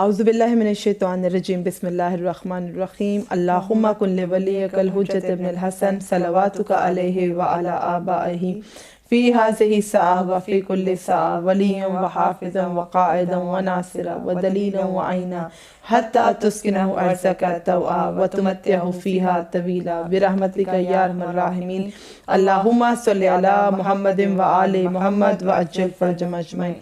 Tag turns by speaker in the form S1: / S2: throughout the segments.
S1: اعوذ باللہ من الشیطان الرجیم بسم اللہ الرحمن الرحیم اللہم کن لولیک الحجۃ ابن الحسن صلواتک علیہ وعلی آبائہ فی ہذہ الساعہ وفی کل ساعہ ولیًا وحافظا وقائدا وناصرا ودلیلا وعینا حتی تسکنہ ارضک طوعا وتمتعہ فیہا طویلا برحمتک یا ارحم الراحمین اللہم صلی علی محمد وآل محمد وعجل فرجهم اجمعین.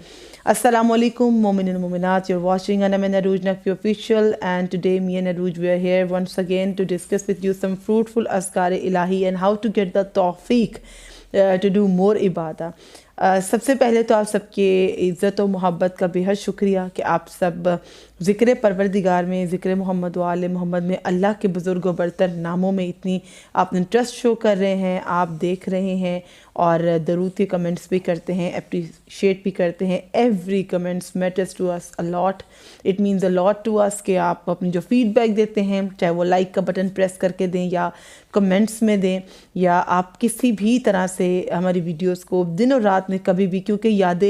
S1: Assalamu alaikum, Mu'minin and Mu'minat. You're watching Anamin Arooj Nakfi Official, and today me and Arooj we are here once again to discuss with you some fruitful azkar ilahi and how to get the tawfiq to do more ibadah. سب سے پہلے تو آپ سب کے عزت و محبت کا بے حد شکریہ کہ آپ سب ذکر پروردگار میں، ذکر محمد و آل محمد میں اللہ کے بزرگ و برتر ناموں میں اتنی آپ انٹرسٹ شو کر رہے ہیں، آپ دیکھ رہے ہیں اور درود کے کمنٹس بھی کرتے ہیں، اپریشیٹ بھی کرتے ہیں. Every comments matters to us a lot, it means a lot to us کہ آپ اپنی جو فیڈ بیک دیتے ہیں، چاہے وہ لائک کا بٹن پریس کر کے دیں یا کمنٹس میں دیں، یا آپ کسی بھی طرح سے ہماری ویڈیوز کو دن اور رات میں کبھی بھی، کیونکہ یاد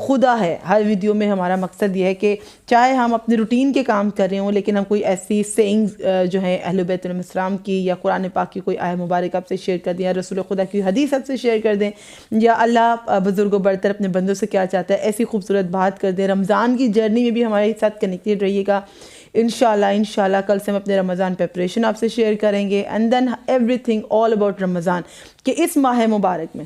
S1: خدا ہے ہر ویڈیو میں. ہمارا مقصد یہ ہے کہ چاہے ہم اپنے روٹین کے کام کر رہے ہوں، لیکن ہم کوئی ایسی سینگز جو ہیں اہل بیت علیہم السلام کی یا قرآن پاک کی کوئی آیہ مبارک آپ سے شیئر کر دیں، یا رسول خدا کی حدیث آپ سے شیئر کر دیں، یا اللہ بزرگ و برتر اپنے بندوں سے کیا چاہتا ہے ایسی خوبصورت بات کر دیں. رمضان کی جرنی میں بھی ہمارے ساتھ کنیکٹیڈ رہیے گا انشاءاللہ. کل سے ہم اپنے رمضان پریپریشن آپ سے شیئر کریں گے، and then everything all about Ramzan, کہ اس ماہ مبارک میں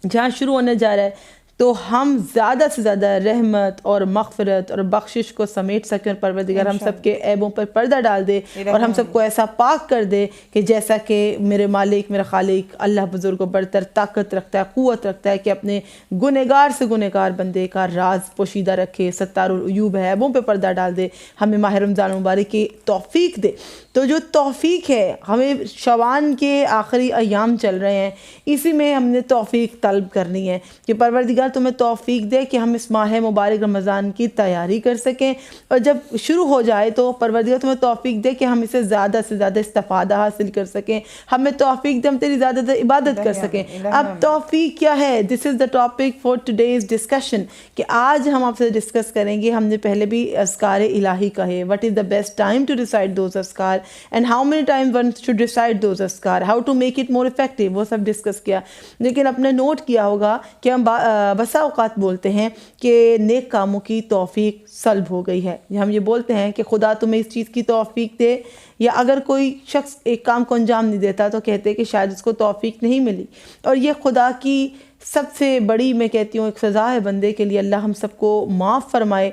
S1: جہاں شروع ہونے جا رہا ہے تو ہم زیادہ سے زیادہ رحمت اور مغفرت اور بخشش کو سمیٹ سکیں، اور پروردگار ہم سب کے عیبوں پر پردہ ڈال دے اور ہم سب کو ایسا پاک کر دے کہ جیسا کہ میرے مالک، میرا خالق اللہ بزرگ و برتر طاقت رکھتا ہے، قوت رکھتا ہے کہ اپنے گنہگار سے گنہگار بندے کا راز پوشیدہ رکھے، ستار العیوب ہے، عیبوں پہ پردہ ڈال دے، ہمیں ماہ رمضان مبارک کی توفیق دے. تو جو توفیق ہے، ہمیں شعبان کے آخری ایام چل رہے ہیں، اسی میں ہم نے توفیق طلب کرنی ہے کہ پروردگار تمہیں توفیق دے کہ ہم اس ماہ مبارک رمضان کی تیاری کر سکیں، اور جب شروع ہو جائے تو پروردگار تمہیں توفیق دے کہ ہم اسے زیادہ سے زیادہ استفادہ حاصل کر سکیں، ہمیں توفیق دے ہم تیری زیادہ سے عبادت کر سکیں. اب توفیق کیا ہے؟ This is the topic for today's discussion, کہ آج ہم آپ سے ڈسکس کریں گے. ہم نے پہلے بھی اذکار الہی کہے، what is the best time to recite those اذکار and how many time one should recite those اذکار، how to make it more effective, وہ سب ڈسکس کیا. لیکن آپ نے نوٹ کیا ہوگا کہ ہم بسا اوقات بولتے ہیں کہ نیک کاموں کی توفیق سلب ہو گئی ہے. ہم یہ بولتے ہیں کہ خدا تمہیں اس چیز کی توفیق دے، یا اگر کوئی شخص ایک کام کو انجام نہیں دیتا تو کہتے ہیں کہ شاید اس کو توفیق نہیں ملی. اور یہ خدا کی سب سے بڑی، میں کہتی ہوں، ایک سزا ہے بندے کے لیے. اللہ ہم سب کو معاف فرمائے،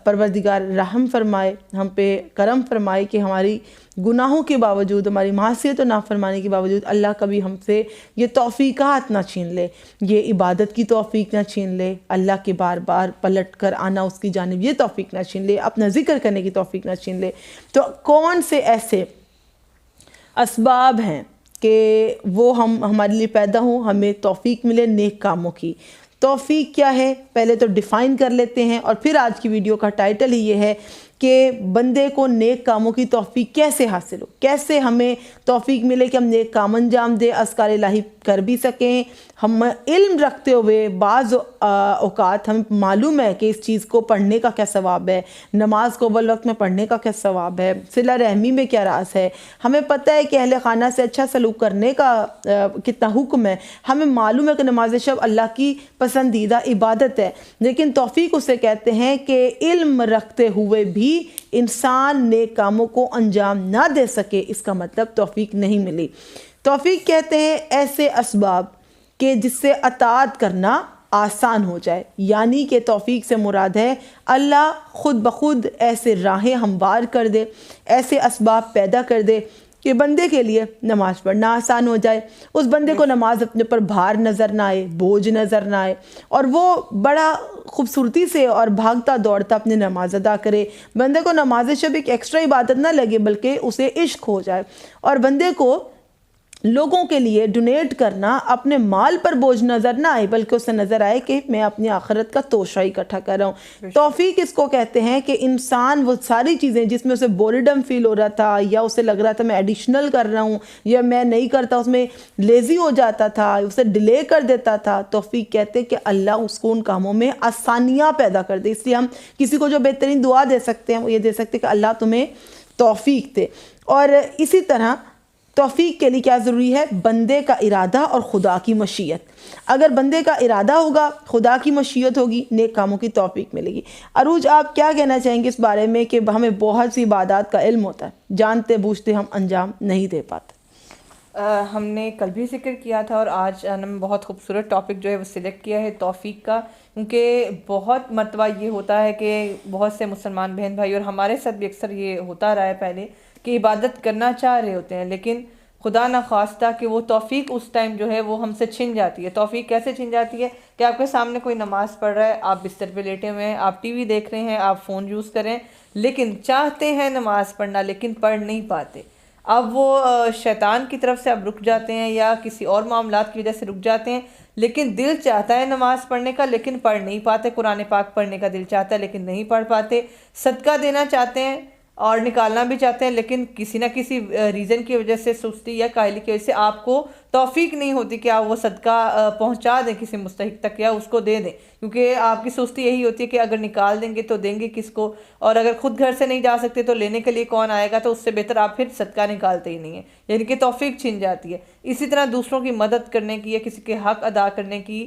S1: پروردگار رحم فرمائے، ہم پہ کرم فرمائے کہ ہماری گناہوں کے باوجود، ہماری معصیت و نافرمانی کے باوجود اللہ کبھی ہم سے یہ توفیقات نہ چھین لے، یہ عبادت کی توفیق نہ چھین لے، اللہ کے بار بار پلٹ کر آنا اس کی جانب یہ توفیق نہ چھین لے، اپنا ذکر کرنے کی توفیق نہ چھین لے. تو کون سے ایسے اسباب ہیں کہ وہ ہمارے لیے پیدا ہوں، ہمیں توفیق ملے نیک کاموں کی؟ توفیق کیا ہے پہلے تو ڈیفائن کر لیتے ہیں، اور پھر آج کی ویڈیو کا ٹائٹل ہی یہ ہے کہ بندے کو نیک کاموں کی توفیق کیسے حاصل ہو، کیسے ہمیں توفیق ملے کہ ہم نیک کام انجام دیں، اذکار الہی کر بھی سکیں. ہم علم رکھتے ہوئے بعض اوقات ہمیں معلوم ہے کہ اس چیز کو پڑھنے کا کیا ثواب ہے، نماز کو اول وقت میں پڑھنے کا کیا ثواب ہے، صلہ رحمی میں کیا راز ہے، ہمیں پتہ ہے کہ اہل خانہ سے اچھا سلوک کرنے کا کتنا حکم ہے، ہمیں معلوم ہے کہ نماز شب اللہ کی پسندیدہ عبادت ہے. لیکن توفیق اسے کہتے ہیں کہ علم رکھتے ہوئے بھی انسان نیک کاموں کو انجام نہ دے سکے، اس کا مطلب توفیق نہیں ملی. توفیق کہتے ہیں ایسے اسباب کہ جس سے اطاعت کرنا آسان ہو جائے، یعنی کہ توفیق سے مراد ہے اللہ خود بخود ایسے راہیں ہموار کر دے، ایسے اسباب پیدا کر دے کہ بندے کے لیے نماز پڑھنا آسان ہو جائے، اس بندے کو نماز اپنے پر بھار نظر نہ آئے، بوجھ نظر نہ آئے، اور وہ بڑا خوبصورتی سے اور بھاگتا دوڑتا اپنی نماز ادا کرے. بندے کو نماز شب ایک ایکسٹرا عبادت نہ لگے، بلکہ اسے عشق ہو جائے، اور بندے کو لوگوں کے لیے ڈونیٹ کرنا اپنے مال پر بوجھ نظر نہ آئے، بلکہ اسے نظر آئے کہ میں اپنی آخرت کا توشہ اکٹھا کر رہا ہوں۔ توفیق اس کو کہتے ہیں کہ انسان وہ ساری چیزیں جس میں اسے بورڈم فیل ہو رہا تھا، یا اسے لگ رہا تھا میں ایڈیشنل کر رہا ہوں یا میں نہیں کرتا، اس میں لیزی ہو جاتا تھا، اسے ڈیلے کر دیتا تھا، توفیق کہتے ہیں کہ اللہ اس کو ان کاموں میں آسانیاں پیدا کر دے۔ اس لیے ہم کسی کو جو بہترین دعا دے سکتے ہیں وہ یہ دے سکتے ہیں کہ اللہ تمہیں توفیق دے۔ اور اسی طرح توفیق کے لیے کیا ضروری ہے؟ بندے کا ارادہ اور خدا کی مشیت۔ اگر بندے کا ارادہ ہوگا، خدا کی مشیت ہوگی، نیک کاموں کی توفیق ملے گی۔ عروج، آپ کیا کہنا چاہیں گے اس بارے میں کہ ہمیں بہت سی عبادات کا علم ہوتا ہے، جانتے بوجھتے ہم انجام نہیں دے پاتے؟
S2: ہم نے کل بھی ذکر کیا تھا اور آج ہم نے بہت خوبصورت ٹاپک جو ہے وہ سلیکٹ کیا ہے توفیق کا، کیونکہ بہت مرتبہ یہ ہوتا ہے کہ بہت سے مسلمان بہن بھائی، اور ہمارے ساتھ بھی اکثر یہ ہوتا رہا ہے پہلے، کہ عبادت کرنا چاہ رہے ہوتے ہیں لیکن خدا نخواستہ کہ وہ توفیق اس ٹائم جو ہے وہ ہم سے چھن جاتی ہے۔ توفیق کیسے چھن جاتی ہے کہ آپ کے سامنے کوئی نماز پڑھ رہا ہے، آپ بستر پہ لیٹے ہوئے ہیں، آپ ٹی وی دیکھ رہے ہیں، آپ فون یوز کریں، لیکن چاہتے ہیں نماز پڑھنا لیکن پڑھ نہیں پاتے۔ اب وہ شیطان کی طرف سے اب رک جاتے ہیں یا کسی اور معاملات کی وجہ سے رک جاتے ہیں، لیکن دل چاہتا ہے نماز پڑھنے کا لیکن پڑھ نہیں پاتے۔ قرآن پاک پڑھنے کا دل چاہتا ہے لیکن نہیں پڑھ پاتے۔ صدقہ دینا چاہتے ہیں اور نکالنا بھی چاہتے ہیں لیکن کسی نہ کسی ریزن کی وجہ سے، سستی یا کاہلی کی وجہ سے آپ کو توفیق نہیں ہوتی کہ آپ وہ صدقہ پہنچا دیں کسی مستحق تک یا اس کو دے دیں، کیونکہ آپ کی سستی یہی ہوتی ہے کہ اگر نکال دیں گے تو دیں گے کس کو، اور اگر خود گھر سے نہیں جا سکتے تو لینے کے لیے کون آئے گا، تو اس سے بہتر آپ پھر صدقہ نکالتے ہی نہیں ہیں، یعنی کہ توفیق چھن جاتی ہے۔ اسی طرح دوسروں کی مدد کرنے کی یا کسی کے حق ادا کرنے کی،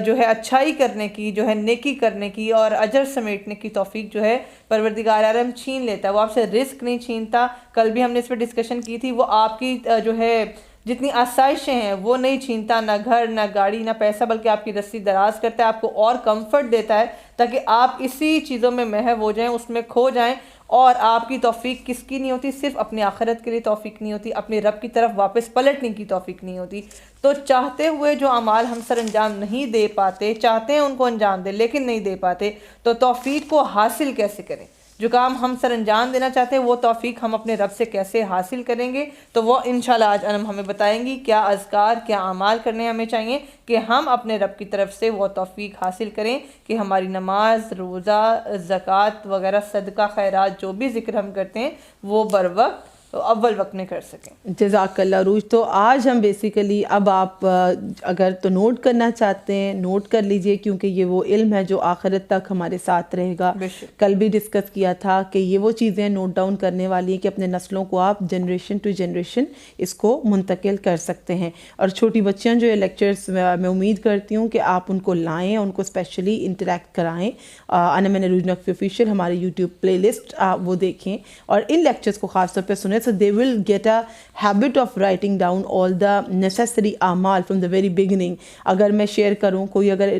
S2: جو ہے اچھائی کرنے کی، جو ہے نیکی کرنے کی اور اجر سمیٹنے کی توفیق جو ہے پروردگار عالم چھین لیتا ہے۔ وہ آپ سے رزق نہیں چھینتا، کل بھی ہم نے اس پہ ڈسکشن کی تھی، وہ آپ کی جو ہے جتنی آسائشیں ہیں وہ نہیں چھینتا، نہ گھر، نہ گاڑی، نہ پیسہ، بلکہ آپ کی رسی دراز کرتا ہے، آپ کو اور کمفرٹ دیتا ہے تاکہ آپ اسی چیزوں میں محو ہو جائیں، اس میں کھو جائیں۔ اور آپ کی توفیق کس کی نہیں ہوتی؟ صرف اپنی آخرت کے لیے توفیق نہیں ہوتی، اپنے رب کی طرف واپس پلٹنے کی توفیق نہیں ہوتی۔ تو چاہتے ہوئے جو اعمال ہم سر انجام نہیں دے پاتے، چاہتے ہیں ان کو انجام دیں لیکن نہیں دے پاتے، تو توفیق کو حاصل کیسے کریں؟ جو کام ہم سر انجام دینا چاہتے ہیں وہ توفیق ہم اپنے رب سے کیسے حاصل کریں گے؟ تو وہ انشاءاللہ آج انم ہمیں بتائیں گی کیا اذکار، کیا اعمال کرنے ہمیں چاہیے کہ ہم اپنے رب کی طرف سے وہ توفیق حاصل کریں کہ ہماری نماز، روزہ، زکوٰۃ وغیرہ، صدقہ، خیرات جو بھی ذکر ہم کرتے ہیں وہ بر وقت اول وقت میں کر سکیں۔
S1: جزاک اللہ عروج۔ تو آج ہم بیسیکلی اب آپ اگر تو نوٹ کرنا چاہتے ہیں نوٹ کر لیجئے، کیونکہ یہ وہ علم ہے جو آخرت تک ہمارے ساتھ رہے گا۔ کل بھی ڈسکس کیا تھا کہ یہ وہ چیزیں نوٹ ڈاؤن کرنے والی ہیں کہ اپنے نسلوں کو آپ جنریشن ٹو جنریشن اس کو منتقل کر سکتے ہیں۔ اور چھوٹی بچیاں جو یہ لیکچرز میں امید کرتی ہوں کہ آپ ان کو لائیں، ان کو اسپیشلی انٹریکٹ کرائیں۔ انم عروج نقوی آفیشیل ہماری یوٹیوب پلے لسٹ وہ دیکھیں اور ان لیکچرز کو خاص طور پہ سنیں، so they will get a habit of writing down all the necessary اعمال from the very beginning۔ اگر میں شیئر کروں، کوئی اگر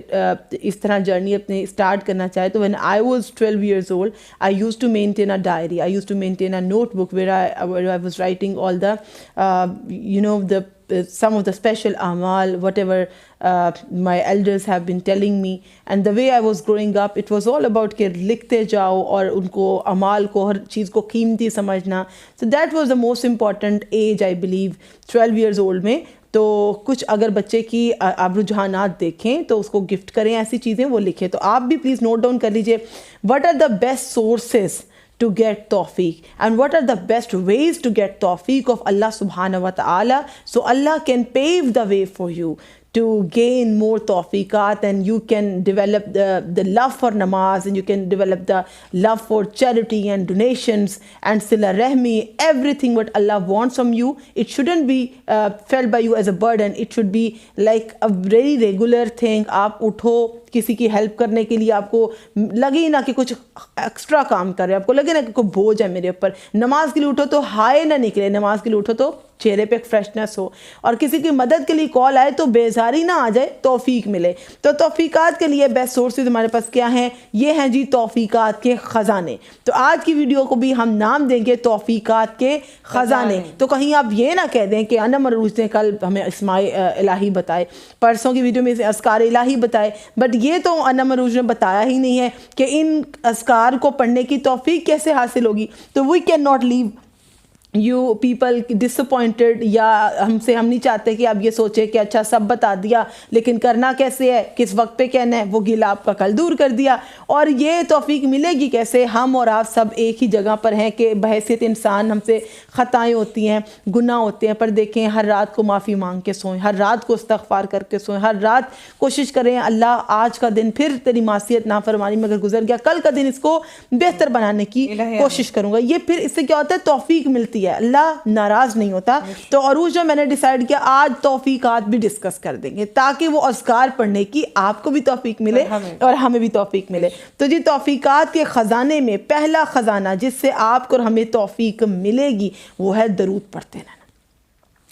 S1: اس طرح جرنی اپنے اسٹارٹ کرنا چاہے تو when I was 12 years old I used to maintain a diary, I used to maintain a notebook where I was writing all the some of the special amal, whatever my elders have been telling me, and the way I was growing up it was all about کہ لکھتے جاؤ اور ان کو اعمال کو، ہر چیز کو قیمتی سمجھنا۔ so that was the most important age I believe 12 years old میں۔ تو کچھ اگر بچے کی آپ رجحانات دیکھیں تو اس کو گفٹ کریں، ایسی چیزیں وہ لکھیں۔ تو آپ بھی پلیز نوٹ ڈاؤن کر لیجئے what are the best sources to get tawfiq and what are the best ways to get tawfiq of Allah subhanahu wa ta'ala, so Allah can pave the way for you to gain more tawfiqat, and you can develop the love for namaz, and you can develop the love for charity and donations and sila rahmi, everything what Allah wants from you. It shouldn't be felt by you as a burden, it should be like a very regular thing۔ آپ اٹھو کسی کی help کرنے کے لیے، آپ کو لگے ہی نہ کہ کچھ ایکسٹرا کام کر رہے ہیں، آپ کو لگے نا کہ کوئی بوجھ ہے میرے اوپر۔ نماز کے لیے اٹھو تو ہائے نہ نکلے، نماز کے لیے اٹھو تو چہرے پہ ایک فریشنس ہو، اور کسی کی مدد کے لیے کال آئے تو بیزاری نہ آ جائے، توفیق ملے۔ تو توفیقات کے لیے بیسٹ سورسز ہمارے پاس کیا ہیں؟ یہ ہیں جی توفیقات کے خزانے۔ تو آج کی ویڈیو کو بھی ہم نام دیں گے توفیقات کے خزانے۔ تو کہیں آپ یہ نہ کہہ دیں کہ انم عروج نے کل ہمیں اسماء الہی بتائے، پرسوں کی ویڈیو میں اذکار الہی بتائے، بٹ یہ تو انم عروج نے بتایا ہی نہیں ہے کہ ان اذکار کو پڑھنے کی توفیق کیسے حاصل ہوگی۔ تو we can not leave you people disappointed, یا ہم نہیں چاہتے کہ آپ یہ سوچیں کہ اچھا سب بتا دیا لیکن کرنا کیسے ہے، کس وقت پہ کہنا ہے، وہ گیلا آپ کا کل دور کر دیا. اور یہ توفیق ملے گی کیسے؟ ہم اور آپ سب ایک ہی جگہ پر ہیں کہ بحیثیت انسان ہم سے خطائیں ہوتی ہیں، گناہ ہوتے ہیں، پر دیکھیں ہر رات کو معافی مانگ کے سوئیں، ہر رات کو استغفار کر کے سوئیں، ہر رات کوشش کریں اللہ آج کا دن پھر تیری معصیت نافرمانی میں اگر گزر گیا، کل کا دن اس کو بہتر بنانے کی کوشش کروں گا. یہ پھر اس سے کیا ہوتا ہے؟ توفیق ملتی ہے، اللہ ناراض نہیں ہوتا. تو عروج جو میں نے ڈیسائیڈ کیا آج توفیقات بھی ڈسکس کر دیں گے تاکہ وہ اذکار پڑھنے کی آپ کو بھی توفیق ملے اور ہمیں بھی توفیق ملے. تو جی توفیقات کے خزانے میں پہلا خزانہ جس سے آپ کو اور ہمیں توفیق ملے گی وہ ہے درود پڑھتے رہنا.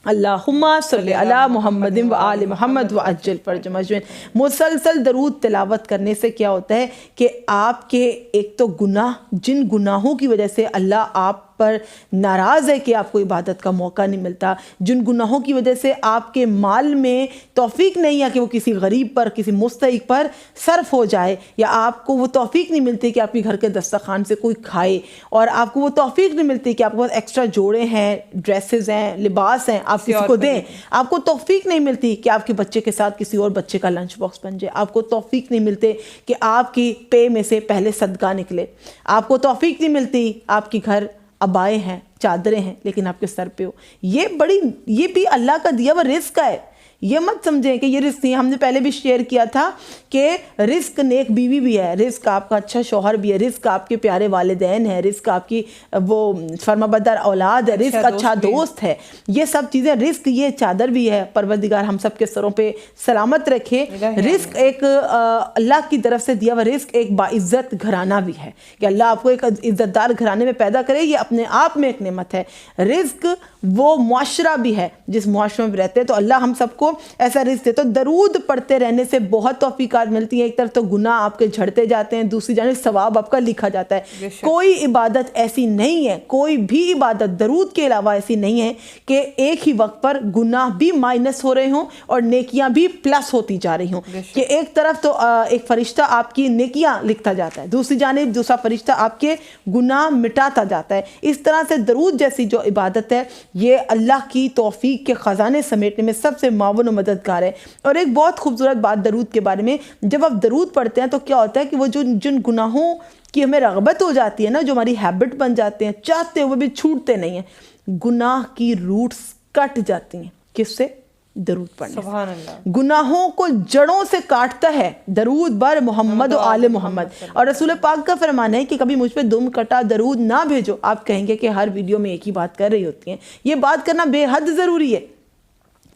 S1: اللہم صلی علی محمد و آل محمد و عجل فرج مجمعین. مسلسل درود تلاوت کرنے سے کیا ہوتا ہے کہ آپ کے ایک تو گناہ، جن گناہوں کی وجہ سے اللہ آپ پر ناراض ہے کہ آپ کو عبادت کا موقع نہیں ملتا، جن گناہوں کی وجہ سے آپ کے مال میں توفیق نہیں ہے کہ وہ کسی غریب پر، کسی مستحق پر صرف ہو جائے، یا آپ کو وہ توفیق نہیں ملتی کہ آپ کے گھر کے دسترخوان سے کوئی کھائے، اور آپ کو وہ توفیق نہیں ملتی کہ آپ کے پاس ایکسٹرا جوڑے ہیں، ڈریسز ہیں، لباس ہیں، آپ کسی کو دیں. آپ کو توفیق نہیں ملتی کہ آپ کے بچے کے ساتھ کسی اور بچے کا لنچ باکس بن جائے. آپ کو توفیق نہیں ملتے کہ آپ کی پے میں سے پہلے صدقہ نکلے. آپ کو توفیق نہیں ملتی آپ کے گھر ابائے ہیں، چادریں ہیں، لیکن آپ کے سر پہ ہو. یہ بھی اللہ کا دیا ہوا رزق ہے. یہ مت سمجھیں کہ یہ رزق نہیں. ہم نے پہلے بھی شیئر کیا تھا کہ رزق نیک بیوی بھی ہے، رزق آپ کا اچھا شوہر بھی ہے، رزق آپ کے پیارے والدین ہے، رزق آپ کی وہ فرمانبردار اولاد ہے، رزق اچھا دوست ہے. یہ سب چیزیں رزق، یہ چادر بھی ہے. پروردگار ہم سب کے سروں پہ سلامت رکھے. رزق ایک اللہ کی طرف سے دیا ہوا رزق ایک باعزت گھرانہ بھی ہے کہ اللہ آپ کو ایک عزت دار گھرانے میں پیدا کرے. یہ اپنے آپ میں ایک نعمت ہے. رزق وہ معاشرہ بھی ہے جس معاشرے میں رہتے ہیں، تو اللہ ہم سب کو ایسا رزق دے. تو درود پڑھتے رہنے سے بہت توفیقات ملتی ہیں. ایک طرف تو گناہ آپ کے جھڑتے جاتے ہیں، دوسری جانب ثواب آپ کا لکھا جاتا ہے. کوئی عبادت ایسی نہیں ہے، کوئی بھی عبادت درود کے علاوہ ایسی نہیں ہے کہ ایک ہی وقت پر گناہ بھی مائنس ہو رہے ہوں اور نیکیاں بھی پلس ہوتی جا رہی ہوں. کہ ایک طرف تو ایک فرشتہ آپ کی نیکیاں لکھتا جاتا ہے، دوسری جانب دوسرا فرشتہ آپ کے گناہ مٹاتا جاتا ہے. اس طرح سے درود جیسی جو عبادت ہے یہ اللہ کی توفیق کے خزانے سمیٹنے میں سب سے معاون و مددگار ہے. اور ایک بہت خوبصورت بات درود کے بارے میں، جب آپ درود پڑھتے ہیں تو کیا ہوتا ہے کہ وہ جن گناہوں کی ہمیں رغبت ہو جاتی ہے نا، جو ہماری ہیبٹ بن جاتے ہیں، چاہتے ہوئے بھی چھوٹتے نہیں ہیں، گناہ کی روٹس کٹ جاتی ہیں. کس سے؟ درود پڑھنے. سبحان اللہ. گناہوں کو جڑوں سے کاٹتا ہے درود بر محمد و آل محمد. اور رسول پاک کا فرمان ہے کہ کبھی مجھ پہ دم کٹا درود نہ بھیجو. آپ کہیں گے کہ ہر ویڈیو میں ایک ہی بات کر رہی ہوتی ہیں. یہ بات کرنا بے حد ضروری ہے،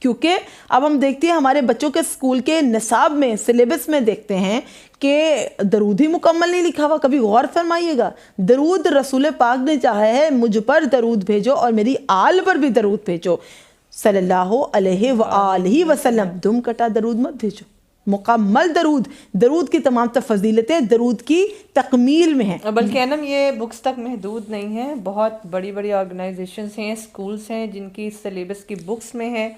S1: کیونکہ اب ہم دیکھتے ہیں ہمارے بچوں کے اسکول کے نصاب میں، سلیبس میں دیکھتے ہیں کہ درود ہی مکمل نہیں لکھا ہوا. کبھی غور فرمائیے گا، درود رسول پاک نے چاہا ہے مجھ پر درود بھیجو اور میری آل پر بھی درود بھیجو صلی اللہ علیہ وآلہ وسلم. دم کٹا درود مت بھیجو. مکمل درود کی تمام فضیلتیں درود کی تکمیل میں ہیں.
S2: بلکہ انم یہ بکس تک محدود نہیں ہے، بہت بڑی بڑی آرگنائزیشنز ہیں، اسکولز ہیں جن کی سلیبس کی بکس میں ہے،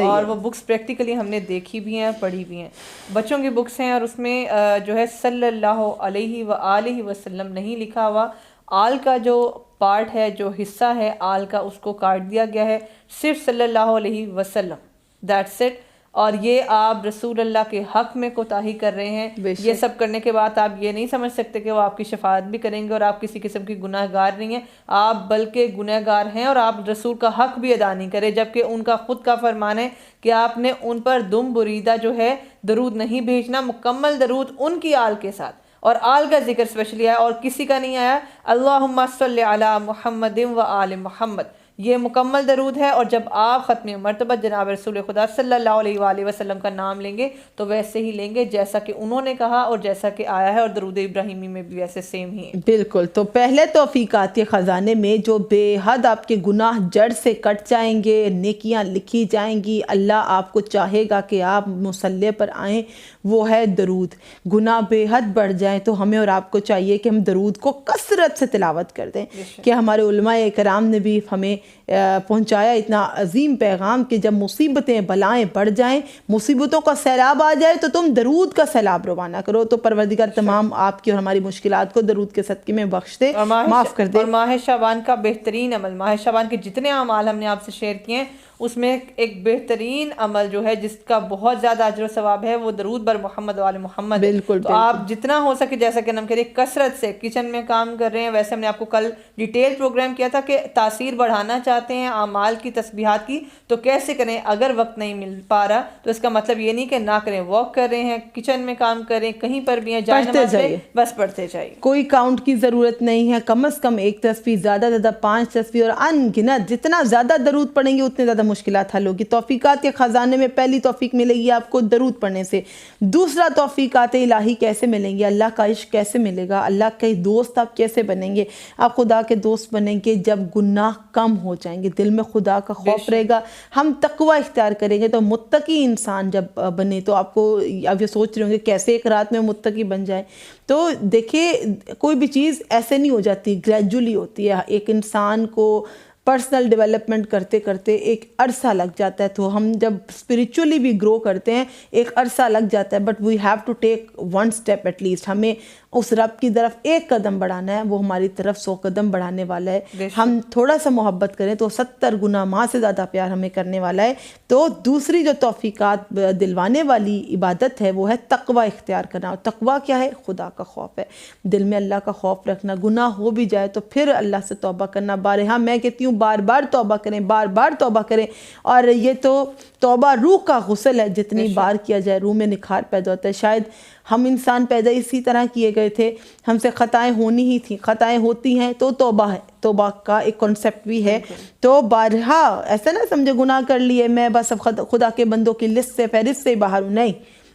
S2: اور وہ بکس پریکٹیکلی ہم نے دیکھی بھی ہیں، پڑھی بھی ہیں. بچوں کی بکس ہیں اور اس میں جو ہے صلی اللہ علیہ وآلہ وسلم نہیں لکھا ہوا. آل کا جو پارٹ ہے، جو حصہ ہے آل کا، اس کو کاٹ دیا گیا ہے. صرف صلی اللہ علیہ وسلم، دیٹس اٹ. اور یہ آپ رسول اللہ کے حق میں کوتاہی کر رہے ہیں. یہ سب کرنے کے بعد آپ یہ نہیں سمجھ سکتے کہ وہ آپ کی شفاعت بھی کریں گے اور آپ کسی قسم کی گناہ گار نہیں ہیں. آپ بلکہ گناہ گار ہیں اور آپ رسول کا حق بھی ادا نہیں کریں، جبکہ ان کا خود کا فرمان ہے کہ آپ نے ان پر دم بریدہ جو ہے درود نہیں بھیجنا. مکمل درود ان کی آل کے ساتھ، اور آل کا ذکر اسپیشلی آیا اور کسی کا نہیں آیا. اللہم صلی علی محمد و آل محمد، یہ مکمل درود ہے. اور جب آپ ختم مرتبہ جناب رسول خدا صلی اللہ علیہ وآلہ وسلم کا نام لیں گے تو ویسے ہی لیں گے جیسا کہ انہوں نے کہا اور جیسا کہ آیا ہے، اور درود ابراہیمی میں بھی ویسے سیم ہی ہے.
S1: بالکل. تو پہلے توفیقات کے خزانے میں جو بے حد آپ کے گناہ جڑ سے کٹ جائیں گے، نیکیاں لکھی جائیں گی، اللہ آپ کو چاہے گا کہ آپ مصلی پر آئیں، وہ ہے درود. گناہ بے حد بڑھ جائیں تو ہمیں اور آپ کو چاہیے کہ ہم درود کو کثرت سے تلاوت کر دیں. کہ ہمارے علماء کرام نے بھی ہمیں پہنچایا اتنا عظیم پیغام کہ جب مصیبتیں بلائیں بڑھ جائیں, مصیبتوں کا سیلاب آ جائے تو تم درود کا سیلاب روانہ کرو. تو پروردگار تمام آپ کی اور ہماری مشکلات کو درود کے صدقے میں بخش دے, معاف کر دے.
S2: اور ماہ شعبان کا بہترین عمل, ماہ شعبان کے جتنے اعمال ہم نے آپ سے شیئر کیے ہیں اس میں ایک بہترین عمل جو ہے جس کا بہت زیادہ اجر و ثواب ہے وہ درود بر محمد و آل محمد.
S1: بالکل
S2: تو آپ جتنا ہو سکے, جیسا کہ ہم کہہ رہے ہیں کثرت سے کچن میں کام کر رہے ہیں, ویسے ہم نے آپ کو کل ڈیٹیل پروگرام کیا تھا کہ تاثیر بڑھانا چاہتے ہیں اعمال کی تسبیحات کی تو کیسے کریں. اگر وقت نہیں مل پا رہا تو اس کا مطلب یہ نہیں کہ نہ کریں, واک کر رہے ہیں, کچن میں کام کر رہے ہیں, کہیں پر بھی ہیں, جائیں نماز میں, بس پڑھتے جائیے.
S1: کوئی کاؤنٹ کی ضرورت نہیں ہے, کم از کم 1 تسبیح, زیادہ زیادہ 5 تسبیح, اور ان گنت جتنا زیادہ درود پڑھیں گے اتنے زیادہ مشکلات حل ہوگی. توفیقات کے خزانے میں پہلی توفیق ملے گی آپ کو درود پڑھنے سے. دوسرا توفیقات الہی کیسے ملیں گے, اللہ کا عشق کیسے ملے گا, اللہ کے دوست آپ کیسے بنیں گے. آپ خدا کے دوست بنیں گے جب گناہ کم ہو جائیں گے, دل میں خدا کا خوف رہے گا, ہم تقوی اختیار کریں گے. تو متقی انسان جب بنے تو آپ یہ سوچ رہے ہوں گے کیسے ایک رات میں متقی بن جائے. تو دیکھیں کوئی بھی چیز ایسے نہیں ہو جاتی, گریجولی ہوتی ہے. ایک انسان کو پرسنل ڈیولپمنٹ کرتے کرتے ایک عرصہ لگ جاتا ہے. تو ہم جب اسپریچولی بھی گرو کرتے ہیں ایک عرصہ لگ جاتا ہے, but we have to take 1 step at least. ہمیں اس رب کی طرف 1 قدم بڑھانا ہے, وہ ہماری طرف 100 قدم بڑھانے والا ہے. ہم تھوڑا سا محبت کریں تو 70 گنا ماں سے زیادہ پیار ہمیں کرنے والا ہے. تو دوسری جو توفیقات دلوانے والی عبادت ہے وہ ہے تقوی اختیار کرنا. اور تقوی کیا ہے؟ خدا کا خوف ہے, دل میں اللہ کا خوف رکھنا. گناہ ہو بھی جائے تو پھر اللہ سے توبہ کرنا. بارہا میں کہتی ہوں بار بار توبہ کریں, بار بار توبہ کریں. اور یہ تو توبہ روح کا غسل ہے, جتنی بار کیا جائے روح میں نکھار پیدا ہوتا ہے. شاید ہم انسان پیدا اسی طرح کیے گئے تھے, ہم سے خطائیں ہونی ہی تھیں, خطائیں ہوتی ہیں تو توبہ ہے. توبہ کا ایک کنسیپٹ بھی ہے. تو بارہا ایسا نہ سمجھے گناہ کر لیے میں بس خدا کے بندوں کی لسٹ سے فہرست سے باہر ہوں. نہیں,